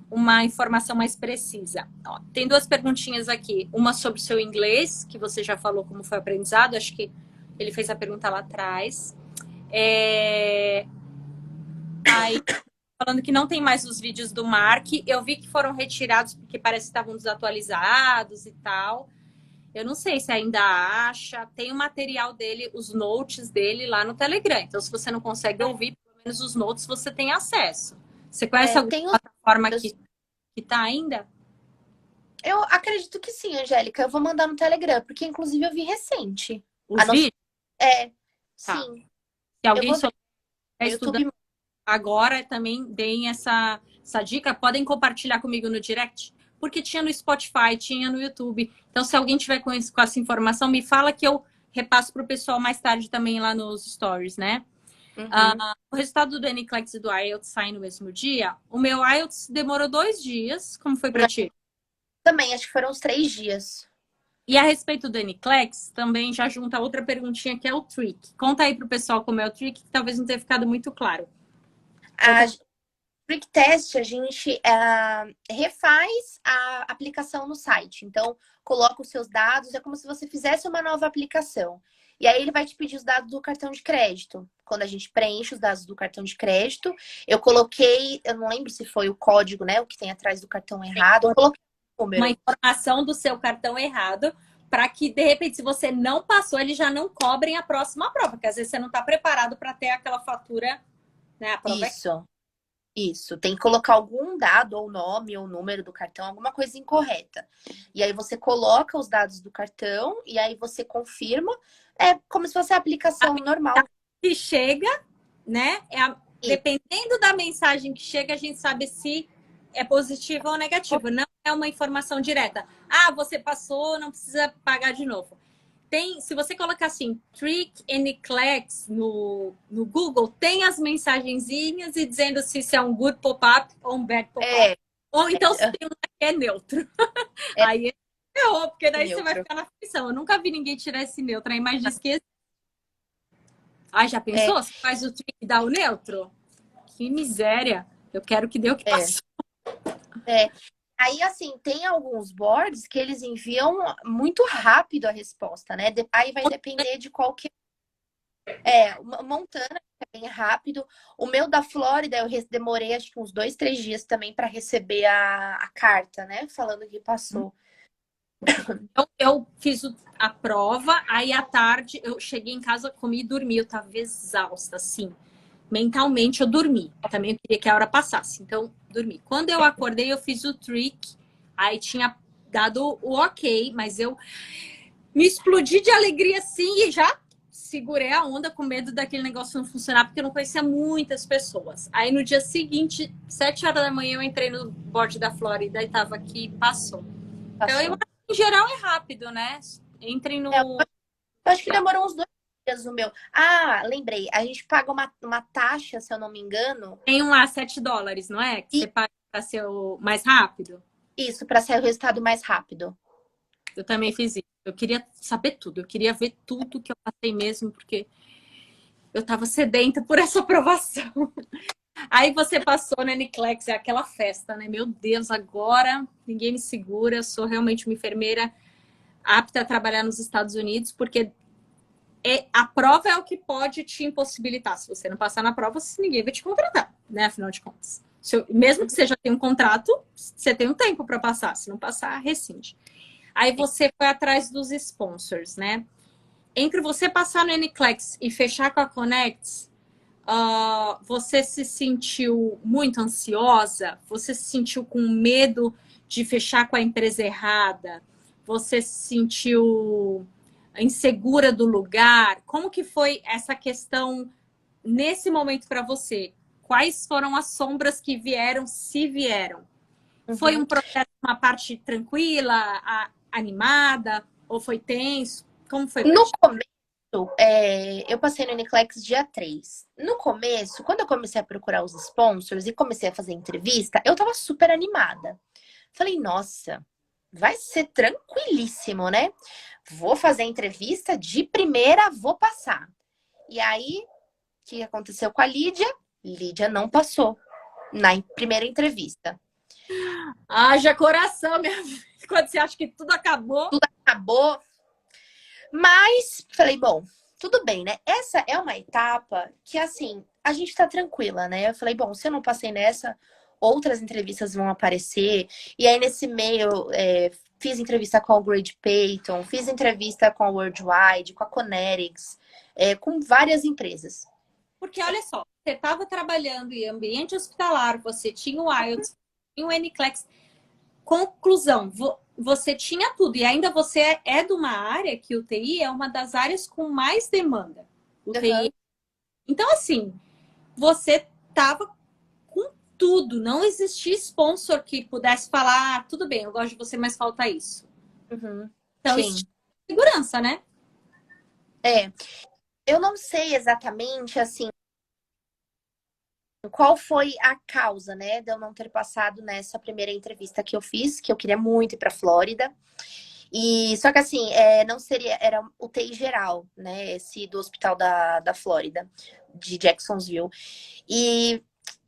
[SPEAKER 1] uma informação mais precisa. Ó, tem 2 perguntinhas aqui. Uma sobre o seu inglês, que você já falou como foi o aprendizado. Acho que ele fez a pergunta lá atrás. Aí, falando que não tem mais os vídeos do Mark. Eu vi que foram retirados porque parece que estavam desatualizados e tal. Eu não sei se ainda acha. Tem o material dele, os notes dele lá no Telegram. Então, se você não consegue ouvir, pelo menos os notes você tem acesso. Você conhece alguma plataforma que tá ainda?
[SPEAKER 2] Eu acredito que sim, Angélica. Eu vou mandar no Telegram, porque inclusive eu vi recente.
[SPEAKER 1] Os vídeos?
[SPEAKER 2] Sim.
[SPEAKER 1] Se alguém souber estudando agora, também deem essa dica. Podem compartilhar comigo no direct, porque tinha no Spotify, tinha no YouTube. Então, se alguém tiver com essa informação, me fala que eu repasso para o pessoal mais tarde também lá nos stories, né? O resultado do NCLEX e do IELTS sai no mesmo dia. O meu IELTS demorou 2 dias. Como foi para ti?
[SPEAKER 2] Também, acho que foram uns 3 dias.
[SPEAKER 1] E a respeito do NCLEX, também já junta outra perguntinha, que é o trick. Conta aí pro pessoal como é o trick, que talvez não tenha ficado muito claro.
[SPEAKER 2] Trick Test, a gente refaz a aplicação no site. Então, coloca os seus dados, é como se você fizesse uma nova aplicação. E aí ele vai te pedir os dados do cartão de crédito. Quando a gente preenche os dados do cartão de crédito, eu coloquei, eu não lembro se foi o código, né, o que tem atrás do cartão errado, eu coloquei o número.
[SPEAKER 1] Uma informação do seu cartão errado, para que, de repente, se você não passou, eles já não cobrem a próxima prova, porque às vezes você não está preparado para ter aquela fatura, né, a prova.
[SPEAKER 2] Isso, tem que colocar algum dado, ou nome, ou número do cartão, alguma coisa incorreta. E aí você coloca os dados do cartão, e aí você confirma. É como se fosse a aplicação normal.
[SPEAKER 1] Se chega, né? Dependendo da mensagem que chega, a gente sabe se é positivo ou negativo. Não é uma informação direta. Você passou, não precisa pagar de novo. Se você colocar assim, Trick NCLEX no Google, tem as mensagenzinhas e dizendo se isso é um good pop-up ou um bad pop-up. Ou então se tem um que é neutro. Aí ferrou, porque daí neutro. Você vai ficar na aflição. Eu nunca vi ninguém tirar esse neutro. Aí, mas diz que... já pensou? Você faz o trick e dá o neutro? Que miséria. Eu quero que dê o que passou.
[SPEAKER 2] Aí, assim, tem alguns boards que eles enviam muito rápido a resposta, né? Aí vai depender de qual que... Montana é bem rápido. O meu da Flórida, eu demorei acho que uns 2, 3 dias também para receber a carta, né? Falando que passou.
[SPEAKER 1] Eu fiz a prova, aí à tarde eu cheguei em casa, comi e dormi. Eu tava exausta, assim. mentalmente eu dormi. Também eu queria que a hora passasse, então dormi. Quando eu acordei, eu fiz o trick, aí tinha dado o ok, mas eu me explodi de alegria sim e já segurei a onda com medo daquele negócio não funcionar, porque eu não conhecia muitas pessoas. Aí no dia seguinte, 7 horas da manhã, eu entrei no board da Flórida e tava aqui, passou. Então, eu,
[SPEAKER 2] Passou.
[SPEAKER 1] em geral, é rápido, né? Entrem
[SPEAKER 2] Eu
[SPEAKER 1] no.
[SPEAKER 2] acho que demorou uns 2 dias o meu. Ah, lembrei. A gente paga uma taxa, se eu não me engano.
[SPEAKER 1] Tem um lá, $7, não é? Que
[SPEAKER 2] E
[SPEAKER 1] você paga para ser o mais rápido.
[SPEAKER 2] isso, para sair o resultado mais rápido.
[SPEAKER 1] Eu também fiz isso. Eu queria saber tudo. Eu queria ver tudo que eu passei mesmo, porque eu tava sedenta por essa aprovação. Aí você passou na NCLEX, é aquela festa, né? Meu Deus, agora ninguém me segura. Eu sou realmente uma enfermeira apta a trabalhar nos Estados Unidos, porque a prova é o que pode te impossibilitar. Se você não passar na prova, ninguém vai te contratar, né? Afinal de contas. Mesmo que você já tenha um contrato, você tem um tempo para passar. Se não passar, rescinde. Aí você foi atrás dos sponsors, né? Entre você passar no NCLEX e fechar com a Connects, você se sentiu muito ansiosa? Você se sentiu com medo de fechar com a empresa errada? Você se sentiu insegura do lugar? Como que foi essa questão nesse momento para você? Quais foram as sombras que vieram, se vieram? Foi um processo, uma parte tranquila, animada, ou foi tenso? Como foi para
[SPEAKER 2] No
[SPEAKER 1] ti?
[SPEAKER 2] começo, eu passei no NCLEX dia 3. No começo, quando eu comecei a procurar os sponsors e comecei a fazer entrevista, eu tava super animada. Falei, nossa, vai ser tranquilíssimo, né? Vou fazer a entrevista de primeira, vou passar. E aí, o que aconteceu com a Lídia? Lídia não passou na primeira entrevista.
[SPEAKER 1] Haja coração, minha filha. Quando você acha que tudo acabou.
[SPEAKER 2] Tudo acabou. Mas falei, bom, tudo bem, né? Essa é uma etapa que, assim, a gente tá tranquila, né? Eu falei, bom, se eu não passei nessa, outras entrevistas vão aparecer. E aí, nesse meio, fiz entrevista com o Grade Payton, fiz entrevista com a Worldwide, com a Conetics, com várias empresas.
[SPEAKER 1] Porque olha só, você estava trabalhando em ambiente hospitalar, você tinha o IELTS, tinha o NCLEX. Conclusão, você tinha tudo. E ainda você é de uma área que o TI é uma das áreas com mais demanda. O TI. Então, assim, você estava com tudo. Não existia sponsor que pudesse falar, tudo bem, eu gosto de você, mas falta isso.
[SPEAKER 2] Uhum.
[SPEAKER 1] Então,
[SPEAKER 2] Sim.
[SPEAKER 1] isso é segurança, né?
[SPEAKER 2] Eu não sei exatamente, assim, qual foi a causa, né, de eu não ter passado nessa primeira entrevista que eu fiz, que eu queria muito ir para Flórida. E só que assim, não seria, era UTI geral, né, esse do hospital da Flórida, de Jacksonville. E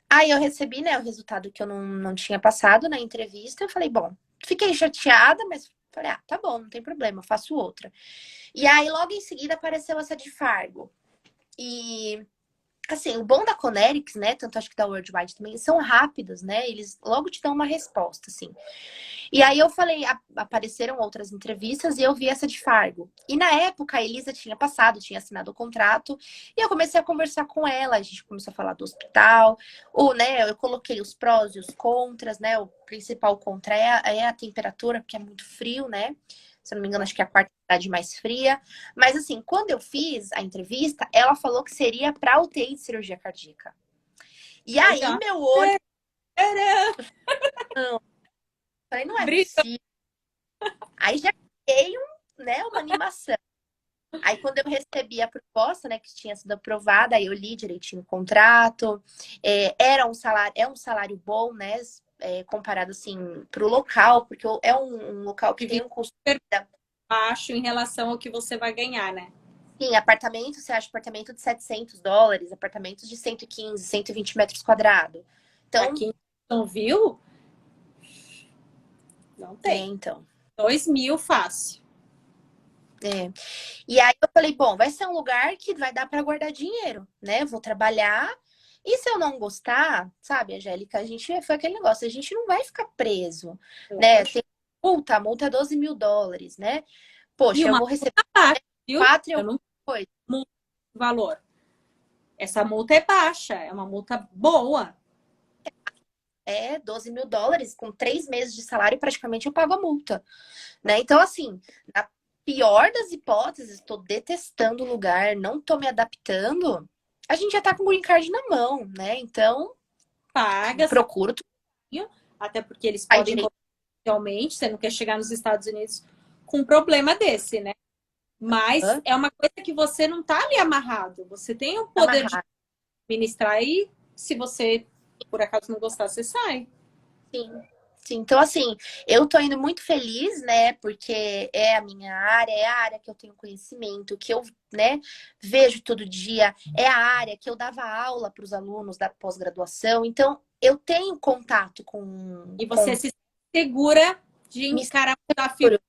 [SPEAKER 2] aí eu recebi, né, o resultado que eu não tinha passado na entrevista. Eu falei, bom, fiquei chateada, mas falei, tá bom, não tem problema, eu faço outra. E aí logo em seguida apareceu essa de Fargo. E assim, o bom da Conetics, né, tanto acho que da Worldwide também, são rápidos, né? Eles logo te dão uma resposta, assim. E aí eu falei, apareceram outras entrevistas e eu vi essa de Fargo. E na época a Elisa tinha passado, tinha assinado o contrato, e eu comecei a conversar com ela, a gente começou a falar do hospital, né, eu coloquei os prós e os contras, né? O principal contra é a temperatura, porque é muito frio, né? Se eu não me engano, acho que é a quarta cidade mais fria. Mas, assim, quando eu fiz a entrevista, ela falou que seria para UTI de cirurgia cardíaca. E aí,
[SPEAKER 1] Legal.
[SPEAKER 2] meu olho... Falei, não é
[SPEAKER 1] Brisa.
[SPEAKER 2] possível. Aí já criei uma animação. Aí, quando eu recebi a proposta, né, que tinha sido aprovada, aí eu li direitinho o contrato. É um salário bom, né? Comparado, assim, para o local, porque é um local que tem um custo
[SPEAKER 1] baixo em relação ao que você vai ganhar, né?
[SPEAKER 2] Sim, apartamento, você acha apartamento de $700, apartamentos de 115, 120 metros quadrados. Então,
[SPEAKER 1] aqui não viu? Não tem.
[SPEAKER 2] Então.
[SPEAKER 1] 2.000 fácil.
[SPEAKER 2] E aí eu falei, bom, vai ser um lugar que vai dar para guardar dinheiro, né? Vou trabalhar. E se eu não gostar, sabe, Angélica, foi aquele negócio, a gente não vai ficar preso, né? Tem multa é $12.000, né? Poxa,
[SPEAKER 1] E
[SPEAKER 2] eu
[SPEAKER 1] uma
[SPEAKER 2] vou receber
[SPEAKER 1] parte, viu?
[SPEAKER 2] 4
[SPEAKER 1] Eu não
[SPEAKER 2] coisa.
[SPEAKER 1] muito valor. essa multa é baixa, é uma multa boa.
[SPEAKER 2] É US$ 12.000, com 3 meses de salário, praticamente eu pago a multa, né? Então, assim, na pior das hipóteses, estou detestando o lugar, não estou me adaptando, a gente já tá com o green card na mão, né? Então,
[SPEAKER 1] Paga,
[SPEAKER 2] procuro tudo
[SPEAKER 1] até porque eles
[SPEAKER 2] aí
[SPEAKER 1] podem
[SPEAKER 2] direito.
[SPEAKER 1] realmente, você não quer chegar nos Estados Unidos com um problema desse, né? Mas é uma coisa que você não tá ali amarrado. Você tem o poder de
[SPEAKER 2] Amarrar.
[SPEAKER 1] administrar e se você, por acaso, não gostar, você sai.
[SPEAKER 2] Sim, sim. Então, assim, eu tô indo muito feliz, né? Porque é a minha área, é a área que eu tenho conhecimento, que eu, né, vejo todo dia, é a área que eu dava aula para os alunos da pós-graduação. Então, eu tenho contato
[SPEAKER 1] E você
[SPEAKER 2] com
[SPEAKER 1] se segura de
[SPEAKER 2] me
[SPEAKER 1] encarar o desafio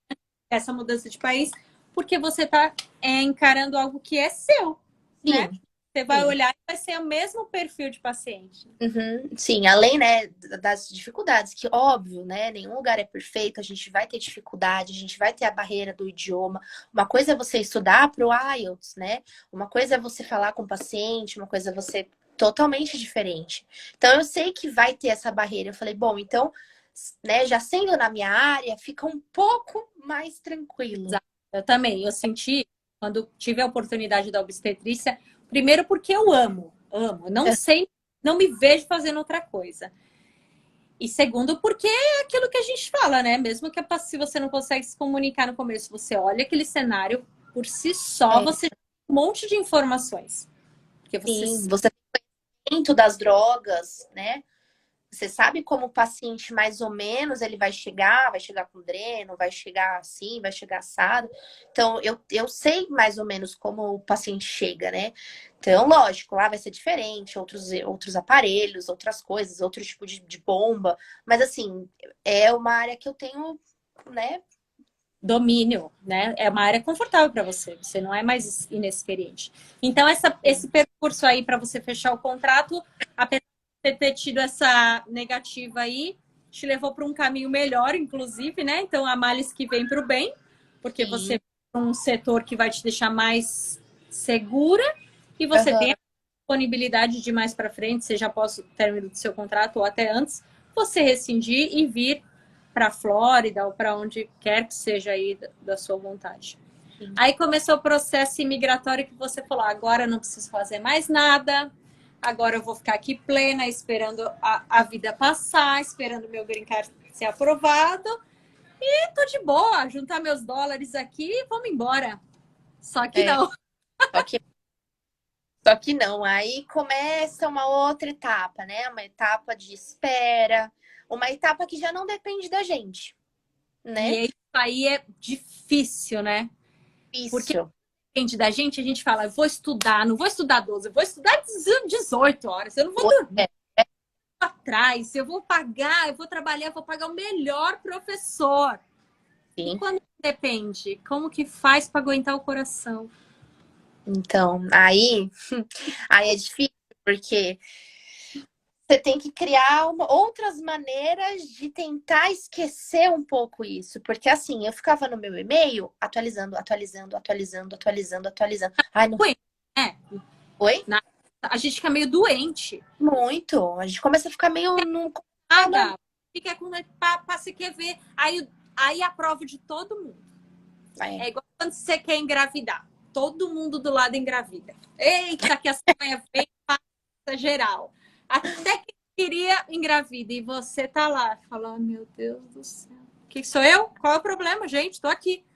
[SPEAKER 1] dessa mudança de país, porque você está encarando algo que é seu, né?
[SPEAKER 2] sim,
[SPEAKER 1] Você vai
[SPEAKER 2] sim.
[SPEAKER 1] olhar e vai ser o mesmo perfil de paciente.
[SPEAKER 2] Uhum, sim, além, né, das dificuldades, que óbvio, né, nenhum lugar é perfeito, a gente vai ter dificuldade, a gente vai ter a barreira do idioma. Uma coisa é você estudar para o IELTS, né? Uma coisa é você falar com o paciente, uma coisa é você totalmente diferente. Então eu sei que vai ter essa barreira. Eu falei, bom, então, né, já sendo na minha área, fica um pouco mais tranquilo.
[SPEAKER 1] Exato. Eu também, eu senti, quando tive a oportunidade da obstetrícia, primeiro porque eu amo, não sei, não me vejo fazendo outra coisa. E segundo, porque é aquilo que a gente fala, né? Mesmo que se você não consegue se comunicar no começo, você olha aquele cenário por si só,
[SPEAKER 2] É,
[SPEAKER 1] você tem um monte de informações. Porque você
[SPEAKER 2] sim, você tem conhecimento das drogas, né? Você sabe como o paciente, mais ou menos, ele vai chegar com dreno, vai chegar assim, vai chegar assado. Então, eu sei mais ou menos como o paciente chega, né? Então, lógico, lá vai ser diferente, outros aparelhos, outras coisas, outro tipo de bomba. Mas, assim, é uma área que eu tenho, né?
[SPEAKER 1] domínio, né? É uma área confortável para você, você não é mais inexperiente. Então, esse percurso aí para você fechar o contrato, apesar de ter tido essa negativa aí, te levou para um caminho melhor, inclusive, né? Então, há males que vem para o bem, porque
[SPEAKER 2] Sim.
[SPEAKER 1] você é um setor que vai te deixar mais segura e você tem
[SPEAKER 2] Aham.
[SPEAKER 1] a disponibilidade de mais para frente, seja após o término do seu contrato ou até antes, você rescindir e vir para a Flórida ou para onde quer que seja aí da sua vontade.
[SPEAKER 2] Sim.
[SPEAKER 1] Aí começou o processo imigratório que você falou, agora eu não preciso fazer mais nada, agora eu vou ficar aqui plena, esperando a vida passar, esperando o meu green card ser aprovado, e tô de boa, juntar meus dólares aqui e vamos embora. Só que
[SPEAKER 2] É,
[SPEAKER 1] não.
[SPEAKER 2] só que Só que não, aí começa uma outra etapa, né? Uma etapa de espera, uma etapa que já não depende da gente, né?
[SPEAKER 1] E isso aí é difícil, né? Porque
[SPEAKER 2] Difícil.
[SPEAKER 1] depende da gente, a gente fala, eu vou estudar, não vou estudar 12, eu vou estudar 18 horas, eu não vou dormir
[SPEAKER 2] É,
[SPEAKER 1] atrás, eu vou pagar, eu vou trabalhar, eu vou pagar o melhor professor. E
[SPEAKER 2] sim.
[SPEAKER 1] quando depende, como que faz para aguentar o coração?
[SPEAKER 2] Então, aí é difícil, porque você tem que criar outras maneiras de tentar esquecer um pouco isso. Porque assim, eu ficava no meu e-mail atualizando, atualizando, atualizando, atualizando, atualizando. Ai, não
[SPEAKER 1] Doente, né?
[SPEAKER 2] foi?
[SPEAKER 1] A gente fica meio doente.
[SPEAKER 2] Muito. A gente começa a ficar meio num.
[SPEAKER 1] Paga, fica com se quer ver. Aí a prova de todo mundo.
[SPEAKER 2] É,
[SPEAKER 1] É igual quando você quer engravidar. Todo mundo do lado engravida. Eita, que a sonha vem, passa geral. Até que queria engravida. E você tá lá, falando, meu Deus do céu. Que sou eu? Qual é o problema, gente? Tô aqui.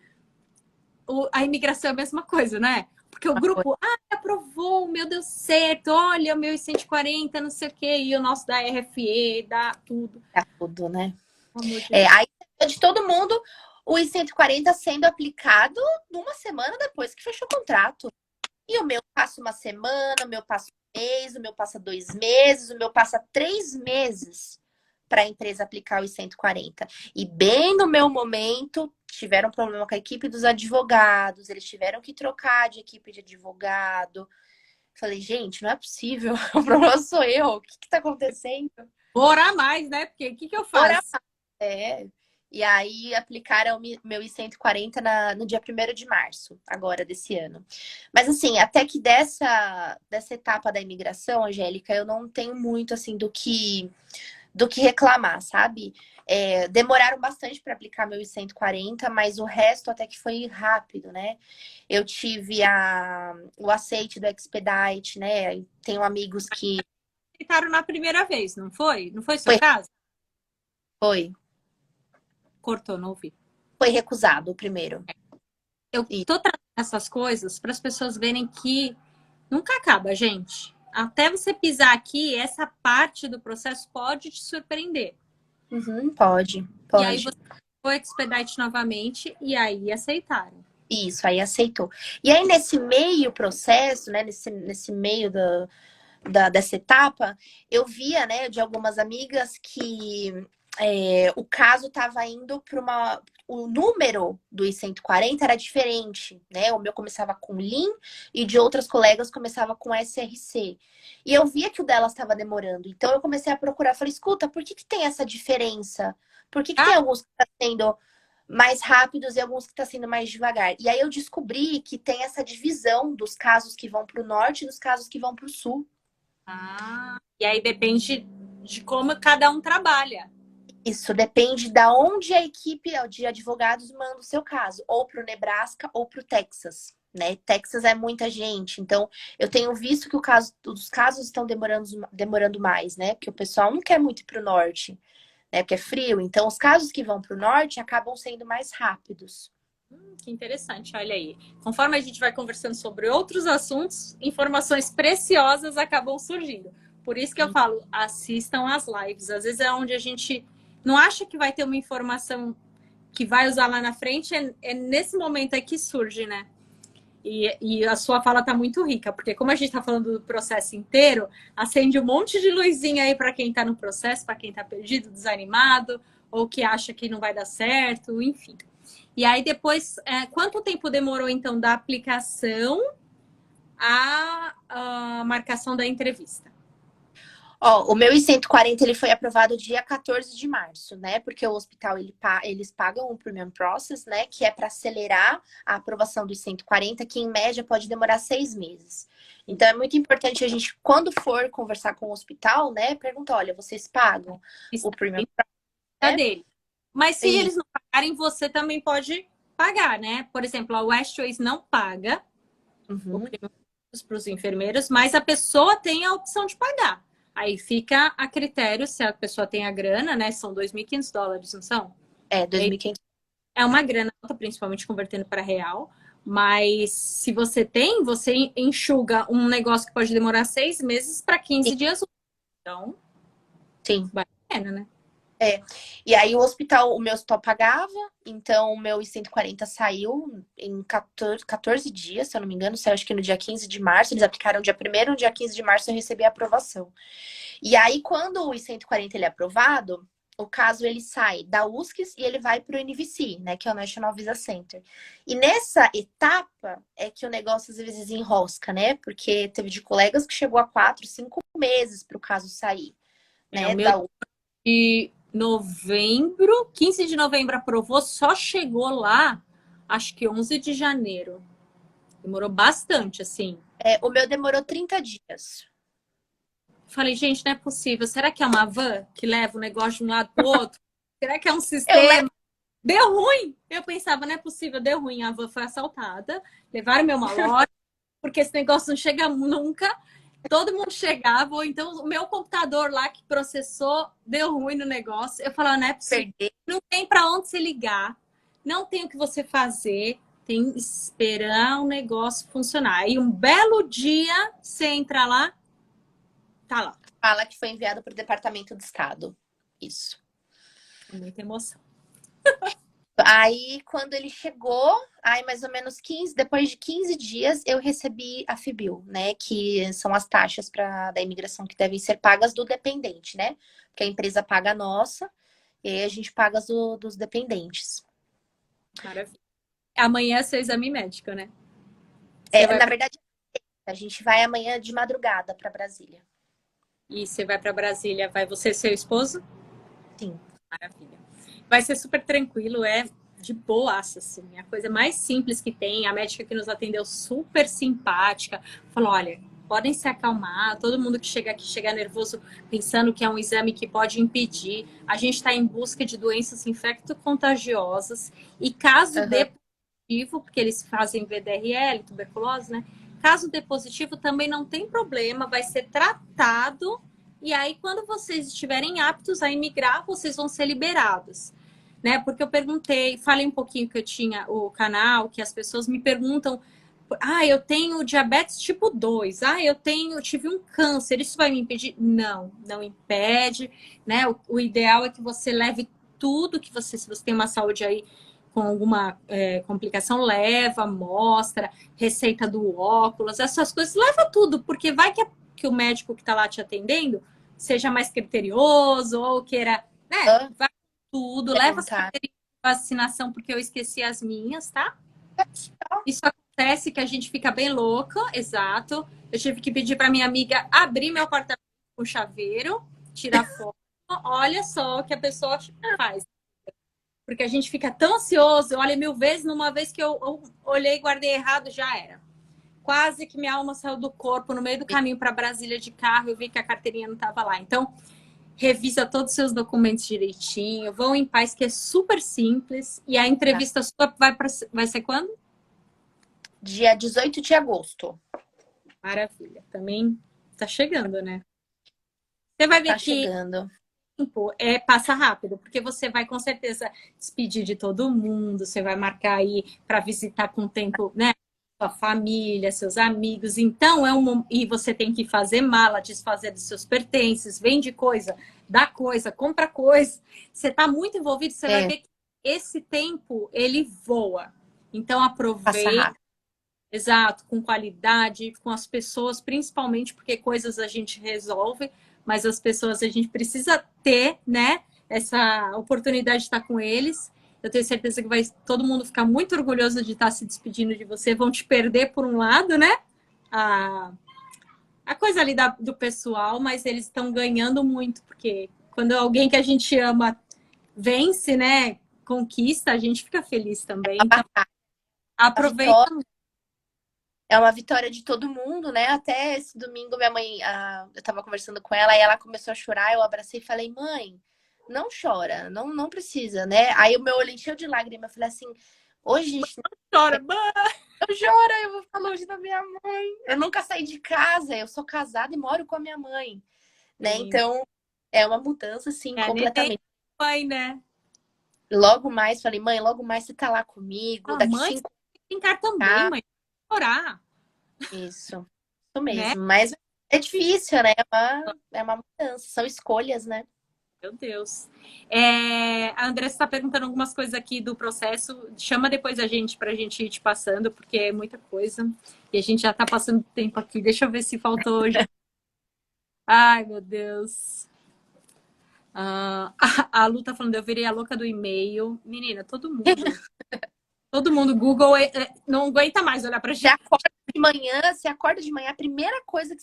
[SPEAKER 1] A imigração é a mesma coisa, né? Porque o
[SPEAKER 2] uma coisa.
[SPEAKER 1] grupo, aprovou, o meu deu certo, olha, o meu 140, não sei o quê, e o nosso da RFE, dá tudo.
[SPEAKER 2] Pra tudo, né?
[SPEAKER 1] Pelo amor de
[SPEAKER 2] É,
[SPEAKER 1] Deus.
[SPEAKER 2] aí, de todo mundo, o I-140 sendo aplicado uma semana depois que fechou o contrato. E o meu passa uma semana, o meu passa um mês, o meu passa 2 meses, o meu passa 3 meses para a empresa aplicar o I-140. E bem no meu momento, tiveram problema com a equipe dos advogados, eles tiveram que trocar de equipe de advogado. Falei, gente, não é possível, o problema sou eu, o que está acontecendo?
[SPEAKER 1] Vou orar mais, né? Porque o que eu
[SPEAKER 2] Ora,
[SPEAKER 1] faço?
[SPEAKER 2] é. E aí aplicaram meu I-140 no dia 1º de março, agora desse ano. Mas assim, até que dessa etapa da imigração, Angélica, eu não tenho muito assim do que reclamar, sabe? Demoraram bastante para aplicar meu I-140, mas o resto até que foi rápido, né? Eu tive o aceite do Expedite, né? Tenho amigos que.
[SPEAKER 1] Tentaram na primeira vez, não foi? Não foi seu
[SPEAKER 2] Foi,
[SPEAKER 1] caso?
[SPEAKER 2] foi,
[SPEAKER 1] Cortou, não ouvi.
[SPEAKER 2] foi recusado o primeiro.
[SPEAKER 1] Eu
[SPEAKER 2] E,
[SPEAKER 1] tô trazendo essas coisas para as pessoas verem que nunca acaba, gente. Até você pisar aqui, essa parte do processo pode te surpreender.
[SPEAKER 2] pode,
[SPEAKER 1] E aí
[SPEAKER 2] pode.
[SPEAKER 1] você foi expedite novamente e aí aceitaram.
[SPEAKER 2] Isso, aí aceitou. E aí, nesse meio processo, né? Nesse meio dessa etapa, eu via, né, de algumas amigas que o caso estava indo para uma. O número do I-140 era diferente, né? O meu começava com LIN e de outras colegas começava com SRC. E eu via que o delas estava demorando. Então eu comecei a procurar. Falei, escuta, por que tem essa diferença? Por que tem
[SPEAKER 1] Ah,
[SPEAKER 2] alguns que estão sendo mais rápidos e alguns que estão sendo mais devagar? E aí eu descobri que tem essa divisão dos casos que vão para o norte e dos casos que vão para o sul.
[SPEAKER 1] e aí depende de como cada um trabalha.
[SPEAKER 2] Isso depende da onde a equipe de advogados manda o seu caso, ou para o Nebraska ou para o Texas, né? Texas é muita gente, então eu tenho visto que os casos estão demorando mais, né? Porque o pessoal não quer muito ir para o norte, né? Porque é frio, então os casos que vão para o norte acabam sendo mais rápidos.
[SPEAKER 1] Que interessante, olha aí. Conforme a gente vai conversando sobre outros assuntos, informações preciosas acabam surgindo. Por isso que eu falo, assistam as lives. Às vezes é onde a gente não acha que vai ter uma informação que vai usar lá na frente, é nesse momento aí que surge, né? E a sua fala tá muito rica, porque como a gente tá falando do processo inteiro, acende um monte de luzinha aí para quem tá no processo, para quem tá perdido, desanimado, ou que acha que não vai dar certo, enfim. E aí depois, quanto tempo demorou então da aplicação à marcação da entrevista?
[SPEAKER 2] Ó, o meu I-140 ele foi aprovado dia 14 de março, né? Porque o hospital eles pagam o Premium Process, né? Que é para acelerar a aprovação do I-140, que em média pode demorar 6 meses. Então é muito importante a gente, quando for conversar com o hospital, né? Pergunta, olha, vocês pagam o
[SPEAKER 1] Está
[SPEAKER 2] Premium Process, né?
[SPEAKER 1] dele. Mas se
[SPEAKER 2] E,
[SPEAKER 1] eles não pagarem, você também pode pagar, né? Por exemplo, a Westways não paga o
[SPEAKER 2] uhum.
[SPEAKER 1] prêmio para os enfermeiros, mas a pessoa tem a opção de pagar. Aí fica a critério se a pessoa tem a grana, né? São US$ 2.500, não são?
[SPEAKER 2] 2.500.
[SPEAKER 1] É uma grana alta, principalmente convertendo para real. Mas se você tem, você enxuga um negócio que pode demorar 6 meses para 15 dias. Então,
[SPEAKER 2] Sim.
[SPEAKER 1] vale a pena, né?
[SPEAKER 2] E aí o meu hospital pagava, então o meu I-140 saiu em 14 dias, se eu não me engano, saiu acho que no dia 15 de março, eles aplicaram dia 1º, no dia 15 de março eu recebi a aprovação. E aí quando o I-140 ele é aprovado, o caso ele sai da USCIS e ele vai para o NVC, né, que é o National Visa Center. E nessa etapa é que o negócio às vezes enrosca, né, porque teve de colegas que chegou a 4, 5 meses para o caso sair,
[SPEAKER 1] O
[SPEAKER 2] né,
[SPEAKER 1] meu
[SPEAKER 2] da
[SPEAKER 1] de novembro, 15 de novembro aprovou, só chegou lá, acho que 11 de janeiro. Demorou bastante, assim.
[SPEAKER 2] o meu demorou 30 dias.
[SPEAKER 1] Falei, gente, não é possível. Será que é uma van que leva o negócio de um lado para o outro? Será que é um
[SPEAKER 2] Eu levo.
[SPEAKER 1] sistema? Deu ruim! Eu pensava, não é possível, deu ruim. A van foi assaltada, levaram meu malote, porque esse negócio não chega nunca. Todo mundo chegava, ou então o meu computador lá que processou deu ruim no negócio. Eu falava, não é possível.
[SPEAKER 2] Perder.
[SPEAKER 1] Não tem para onde se ligar, não tem o que você fazer, tem que esperar o negócio funcionar. Aí um belo dia você entra lá, tá lá.
[SPEAKER 2] Fala que foi enviado para o Departamento de Estado. Isso.
[SPEAKER 1] Muita emoção.
[SPEAKER 2] Aí, quando ele chegou, aí mais ou menos depois de 15 dias, eu recebi a FIBIL, né? Que são as taxas da imigração que devem ser pagas do dependente, né? Porque a empresa paga a nossa e aí a gente paga dos dependentes.
[SPEAKER 1] Maravilha. Amanhã é seu exame médico, né? Você vai
[SPEAKER 2] Na verdade, a gente vai amanhã de madrugada para Brasília.
[SPEAKER 1] E você vai para Brasília, vai você e seu esposo?
[SPEAKER 2] Sim.
[SPEAKER 1] Maravilha. Vai ser super tranquilo, é de boaça, assim. A coisa mais simples que tem. A médica que nos atendeu super simpática. Falou, olha, podem se acalmar. Todo mundo que chega aqui chega nervoso pensando que é um exame que pode impedir. A gente está em busca de doenças infecto-contagiosas. E caso
[SPEAKER 2] Aham.
[SPEAKER 1] dê positivo, porque eles fazem VDRL, tuberculose, né? Caso dê positivo, também não tem problema. Vai ser tratado. E aí, quando vocês estiverem aptos a emigrar, vocês vão ser liberados, né? Porque eu perguntei, falei um pouquinho que eu tinha o canal, que as pessoas me perguntam, eu tenho diabetes tipo 2, tive um câncer, isso vai me impedir? Não, não impede, né? O ideal é que você leve tudo que você, se você tem uma saúde aí com alguma complicação, leva, mostra, receita do óculos, essas coisas, leva tudo, porque vai que o médico que está lá te atendendo seja mais criterioso ou queira, né?
[SPEAKER 2] Hã?
[SPEAKER 1] Vai tudo, leva as
[SPEAKER 2] Perguntar.
[SPEAKER 1] carteirinhas de vacinação, porque eu esqueci as minhas, tá? Isso acontece que a gente fica bem louca, exato. Eu tive que pedir para minha amiga abrir meu apartamento com chaveiro, tirar foto. Olha só o que a pessoa faz. Porque a gente fica tão ansioso, olha 1000 vezes, numa vez que eu olhei e guardei errado, já era. Quase que minha alma saiu do corpo no meio do caminho para Brasília de carro, eu vi que a carteirinha não estava lá. Então, revisa todos os seus documentos direitinho, vão em paz, que é super simples. E a
[SPEAKER 2] Tá.
[SPEAKER 1] entrevista sua vai ser quando?
[SPEAKER 2] Dia 18 de agosto.
[SPEAKER 1] Maravilha. Também tá chegando, né? Você vai ver
[SPEAKER 2] Tá
[SPEAKER 1] que
[SPEAKER 2] chegando.
[SPEAKER 1] passa rápido, porque você vai com certeza despedir de todo mundo, você vai marcar aí para visitar com o tempo, né? Sua família, seus amigos. Então, e você tem que fazer mala, desfazer dos seus pertences, vende coisa, dá coisa, compra coisa. Você está muito envolvido, você vai
[SPEAKER 2] É,
[SPEAKER 1] ver que esse tempo ele voa. Então,
[SPEAKER 2] passa
[SPEAKER 1] aproveita.
[SPEAKER 2] rápido.
[SPEAKER 1] Exato, com qualidade, com as pessoas, principalmente porque coisas a gente resolve, mas as pessoas a gente precisa ter, né? Essa oportunidade de estar com eles. Eu tenho certeza que vai todo mundo ficar muito orgulhoso de estar se despedindo de você. Vão te perder por um lado, né? A, a coisa ali do pessoal, mas eles estão ganhando muito, porque quando alguém que a gente ama vence, né? Conquista, a gente fica feliz também. Então,
[SPEAKER 2] A
[SPEAKER 1] aproveita.
[SPEAKER 2] vitória é uma vitória de todo mundo, né? Até esse domingo, minha mãe, eu tava conversando com ela e ela começou a chorar. Eu abracei e falei, mãe, não chora, não precisa, né? Aí o meu olho encheu de lágrimas. Eu falei assim, hoje a gente
[SPEAKER 1] Chora,
[SPEAKER 2] eu choro, eu vou ficar longe da minha mãe. Eu nunca saí de casa, eu sou casada e moro com a minha mãe, né?
[SPEAKER 1] sim.
[SPEAKER 2] Então, é uma mudança, assim,
[SPEAKER 1] É, neném
[SPEAKER 2] completamente.
[SPEAKER 1] mãe, né?
[SPEAKER 2] Logo mais, falei, mãe, logo mais você tá lá comigo,
[SPEAKER 1] A
[SPEAKER 2] daqui
[SPEAKER 1] mãe tem
[SPEAKER 2] 5
[SPEAKER 1] que brincar também,
[SPEAKER 2] anos.
[SPEAKER 1] mãe. Chorar,
[SPEAKER 2] Isso
[SPEAKER 1] né?
[SPEAKER 2] mesmo. Mas é difícil, né? É uma mudança, são escolhas, né?
[SPEAKER 1] Meu Deus. A Andressa está perguntando algumas coisas aqui do processo. Chama depois a gente para a gente ir te passando, porque é muita coisa. E a gente já está passando tempo aqui. Deixa eu ver se faltou hoje. Ai, meu Deus. A Lu tá falando, eu virei a louca do e-mail. Menina, todo mundo. Todo mundo, Google não aguenta mais olhar pra gente.
[SPEAKER 2] Você acorda de manhã, a primeira coisa que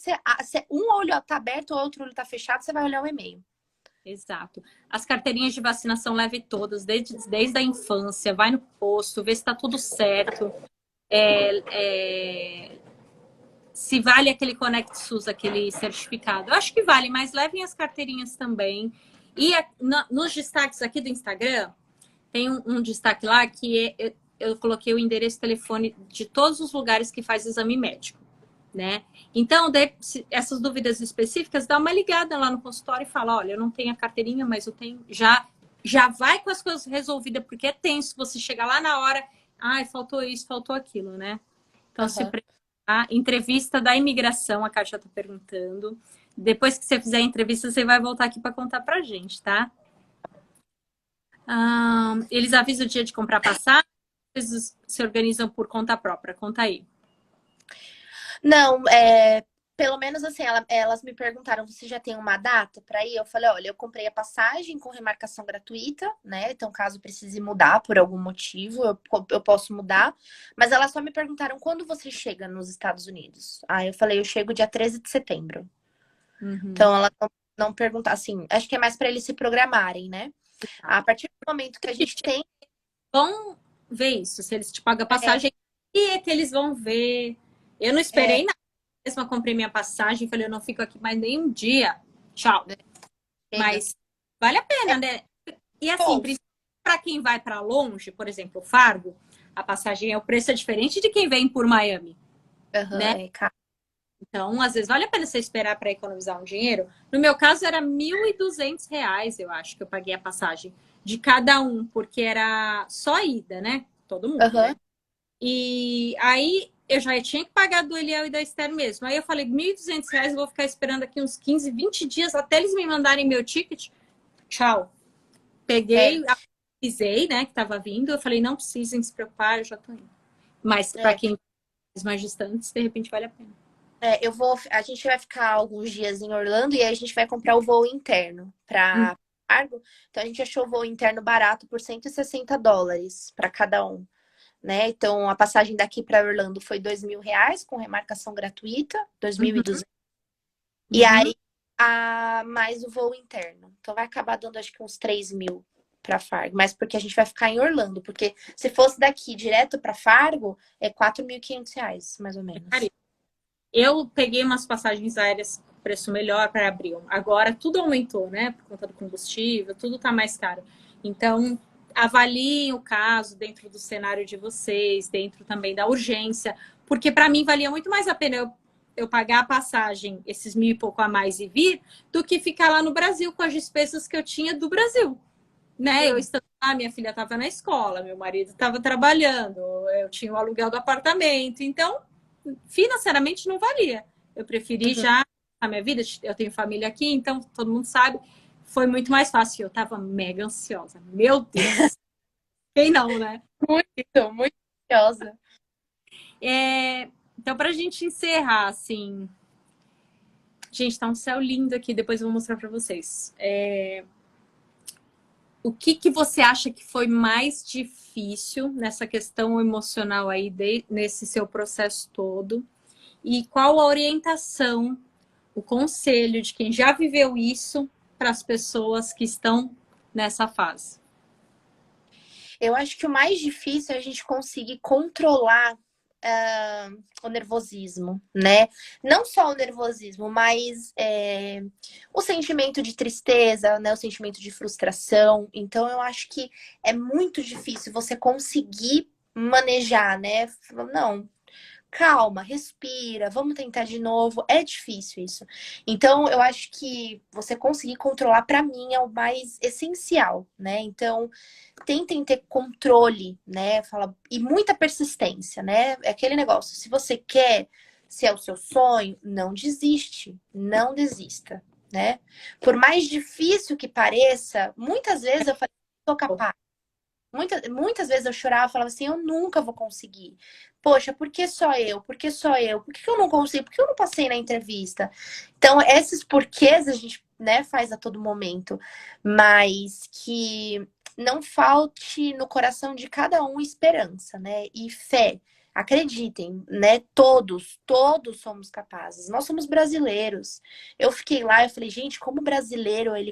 [SPEAKER 2] um olho tá aberto, o outro olho tá fechado, você vai olhar o e-mail.
[SPEAKER 1] Exato. As carteirinhas de vacinação leve todas, desde a infância, vai no posto, vê se está tudo certo. Se vale aquele Conect SUS, aquele certificado. Eu acho que vale, mas levem as carteirinhas também. E nos destaques aqui do Instagram, tem um destaque lá que eu coloquei o endereço e telefone de todos os lugares que faz exame médico, né? Então, essas dúvidas específicas, dá uma ligada lá no consultório e fala, olha, eu não tenho a carteirinha, mas eu tenho, já vai com as coisas resolvidas, porque é tenso você chegar lá na hora, faltou isso, faltou aquilo, né? Então, se
[SPEAKER 2] Aham.
[SPEAKER 1] preparar, entrevista da imigração, a Kátia tá perguntando. Depois que você fizer a entrevista, você vai voltar aqui para contar pra gente, tá? Eles avisam o dia de comprar passagem, eles se organizam por conta própria. Conta aí.
[SPEAKER 2] Não, pelo menos assim, elas me perguntaram, você já tem uma data para ir? Eu falei, olha, eu comprei a passagem com remarcação gratuita, né? Então, caso precise mudar por algum motivo, eu posso mudar. Mas elas só me perguntaram, quando você chega nos Estados Unidos? Aí eu falei, eu chego dia 13 de setembro.
[SPEAKER 1] Uhum.
[SPEAKER 2] Então, elas não perguntaram, assim, acho que é mais para eles se programarem, né? A partir do momento que a gente tem...
[SPEAKER 1] Vão ver isso, se eles te pagam a
[SPEAKER 2] É,
[SPEAKER 1] passagem, e é que eles vão ver. Eu não
[SPEAKER 2] é,
[SPEAKER 1] esperei nada. Mesmo comprei minha passagem, falei, eu não fico aqui mais nem um dia. Tchau.
[SPEAKER 2] chega.
[SPEAKER 1] Mas vale a pena, né? E assim,
[SPEAKER 2] Bom,
[SPEAKER 1] principalmente para quem vai para longe, por exemplo, Fargo, a passagem é o preço é diferente de quem vem por Miami,
[SPEAKER 2] aham,
[SPEAKER 1] né?
[SPEAKER 2] é, cara.
[SPEAKER 1] Então, às vezes vale a pena você esperar para economizar um dinheiro. No meu caso era R$ 1.200, eu acho que eu paguei a passagem de cada um, porque era só ida, né? Todo mundo,
[SPEAKER 2] Aham.
[SPEAKER 1] né? E aí eu já tinha que pagar do Eliel e da Esther mesmo. Aí eu falei, R$ 1.200, eu vou ficar esperando aqui uns 15, 20 dias até eles me mandarem meu ticket. Tchau.
[SPEAKER 2] É,
[SPEAKER 1] Peguei, avisei, né, que tava vindo. Eu falei, não precisem se preocupar, eu já tô indo. Mas para
[SPEAKER 2] é.
[SPEAKER 1] quem é mais distantes, de repente vale a pena.
[SPEAKER 2] Eu vou, a gente vai ficar alguns dias em Orlando e aí a gente vai comprar o voo interno
[SPEAKER 1] Hum.
[SPEAKER 2] para Argo. Então a gente achou o voo interno barato por US$ 160 para cada um, né? Então a passagem daqui para Orlando foi R$ 2.000 com remarcação gratuita,
[SPEAKER 1] Uhum,
[SPEAKER 2] 2.200. E
[SPEAKER 1] uhum.
[SPEAKER 2] aí mais o voo interno. Então vai acabar dando acho que uns 3.000 para Fargo, mas porque a gente vai ficar em Orlando, porque se fosse daqui direto para Fargo é R$ 4.500, mais ou menos.
[SPEAKER 1] Eu peguei umas passagens aéreas com preço melhor para abril. Agora tudo aumentou, né? Por conta do combustível, tudo tá mais caro. Então, avaliem o caso dentro do cenário de vocês, dentro também da urgência, porque para mim valia muito mais a pena eu pagar a passagem, esses mil e pouco a mais e vir, do que ficar lá no Brasil com as despesas que eu tinha do Brasil. Né? Eu
[SPEAKER 2] Sim.
[SPEAKER 1] estava lá, minha filha estava na escola, meu marido estava trabalhando, eu tinha o aluguel do apartamento, então financeiramente não valia. Eu preferi
[SPEAKER 2] Uhum.
[SPEAKER 1] já a minha vida, eu tenho família aqui, então todo mundo sabe, foi muito mais fácil. Eu estava mega ansiosa. Meu Deus, quem não, né?
[SPEAKER 2] Muito, muito curiosa.
[SPEAKER 1] Então, para a gente encerrar, assim, gente, tá um céu lindo aqui, depois eu vou mostrar para vocês. O que você acha que foi mais difícil nessa questão emocional aí, nesse seu processo todo? E qual a orientação, o conselho de quem já viveu isso para as pessoas que estão nessa fase?
[SPEAKER 2] Eu acho que o mais difícil é a gente conseguir controlar o nervosismo, né? Não só o nervosismo, mas o sentimento de tristeza, né? O sentimento de frustração. Então, eu acho que é muito difícil você conseguir manejar, né? Não, calma, respira, vamos tentar de novo. É difícil isso. Então, eu acho que você conseguir controlar, para mim, é o mais essencial, né? Então, tentem ter controle, né? Fala, e muita persistência, né? É aquele negócio, se você quer, se é o seu sonho, não desiste, não desista, né? Por mais difícil que pareça, muitas vezes eu falei, sou capaz. Muitas vezes eu chorava e falava assim, eu nunca vou conseguir. Poxa, por que só eu? Por que só eu? Por que eu não consigo? Por que eu não passei na entrevista? Então, esses porquês a gente, né, faz a todo momento. Mas que não falte no coração de cada um esperança, né? E fé. Acreditem, né? Todos somos capazes. Nós somos brasileiros. Eu fiquei lá, eu falei, gente, como brasileiro ele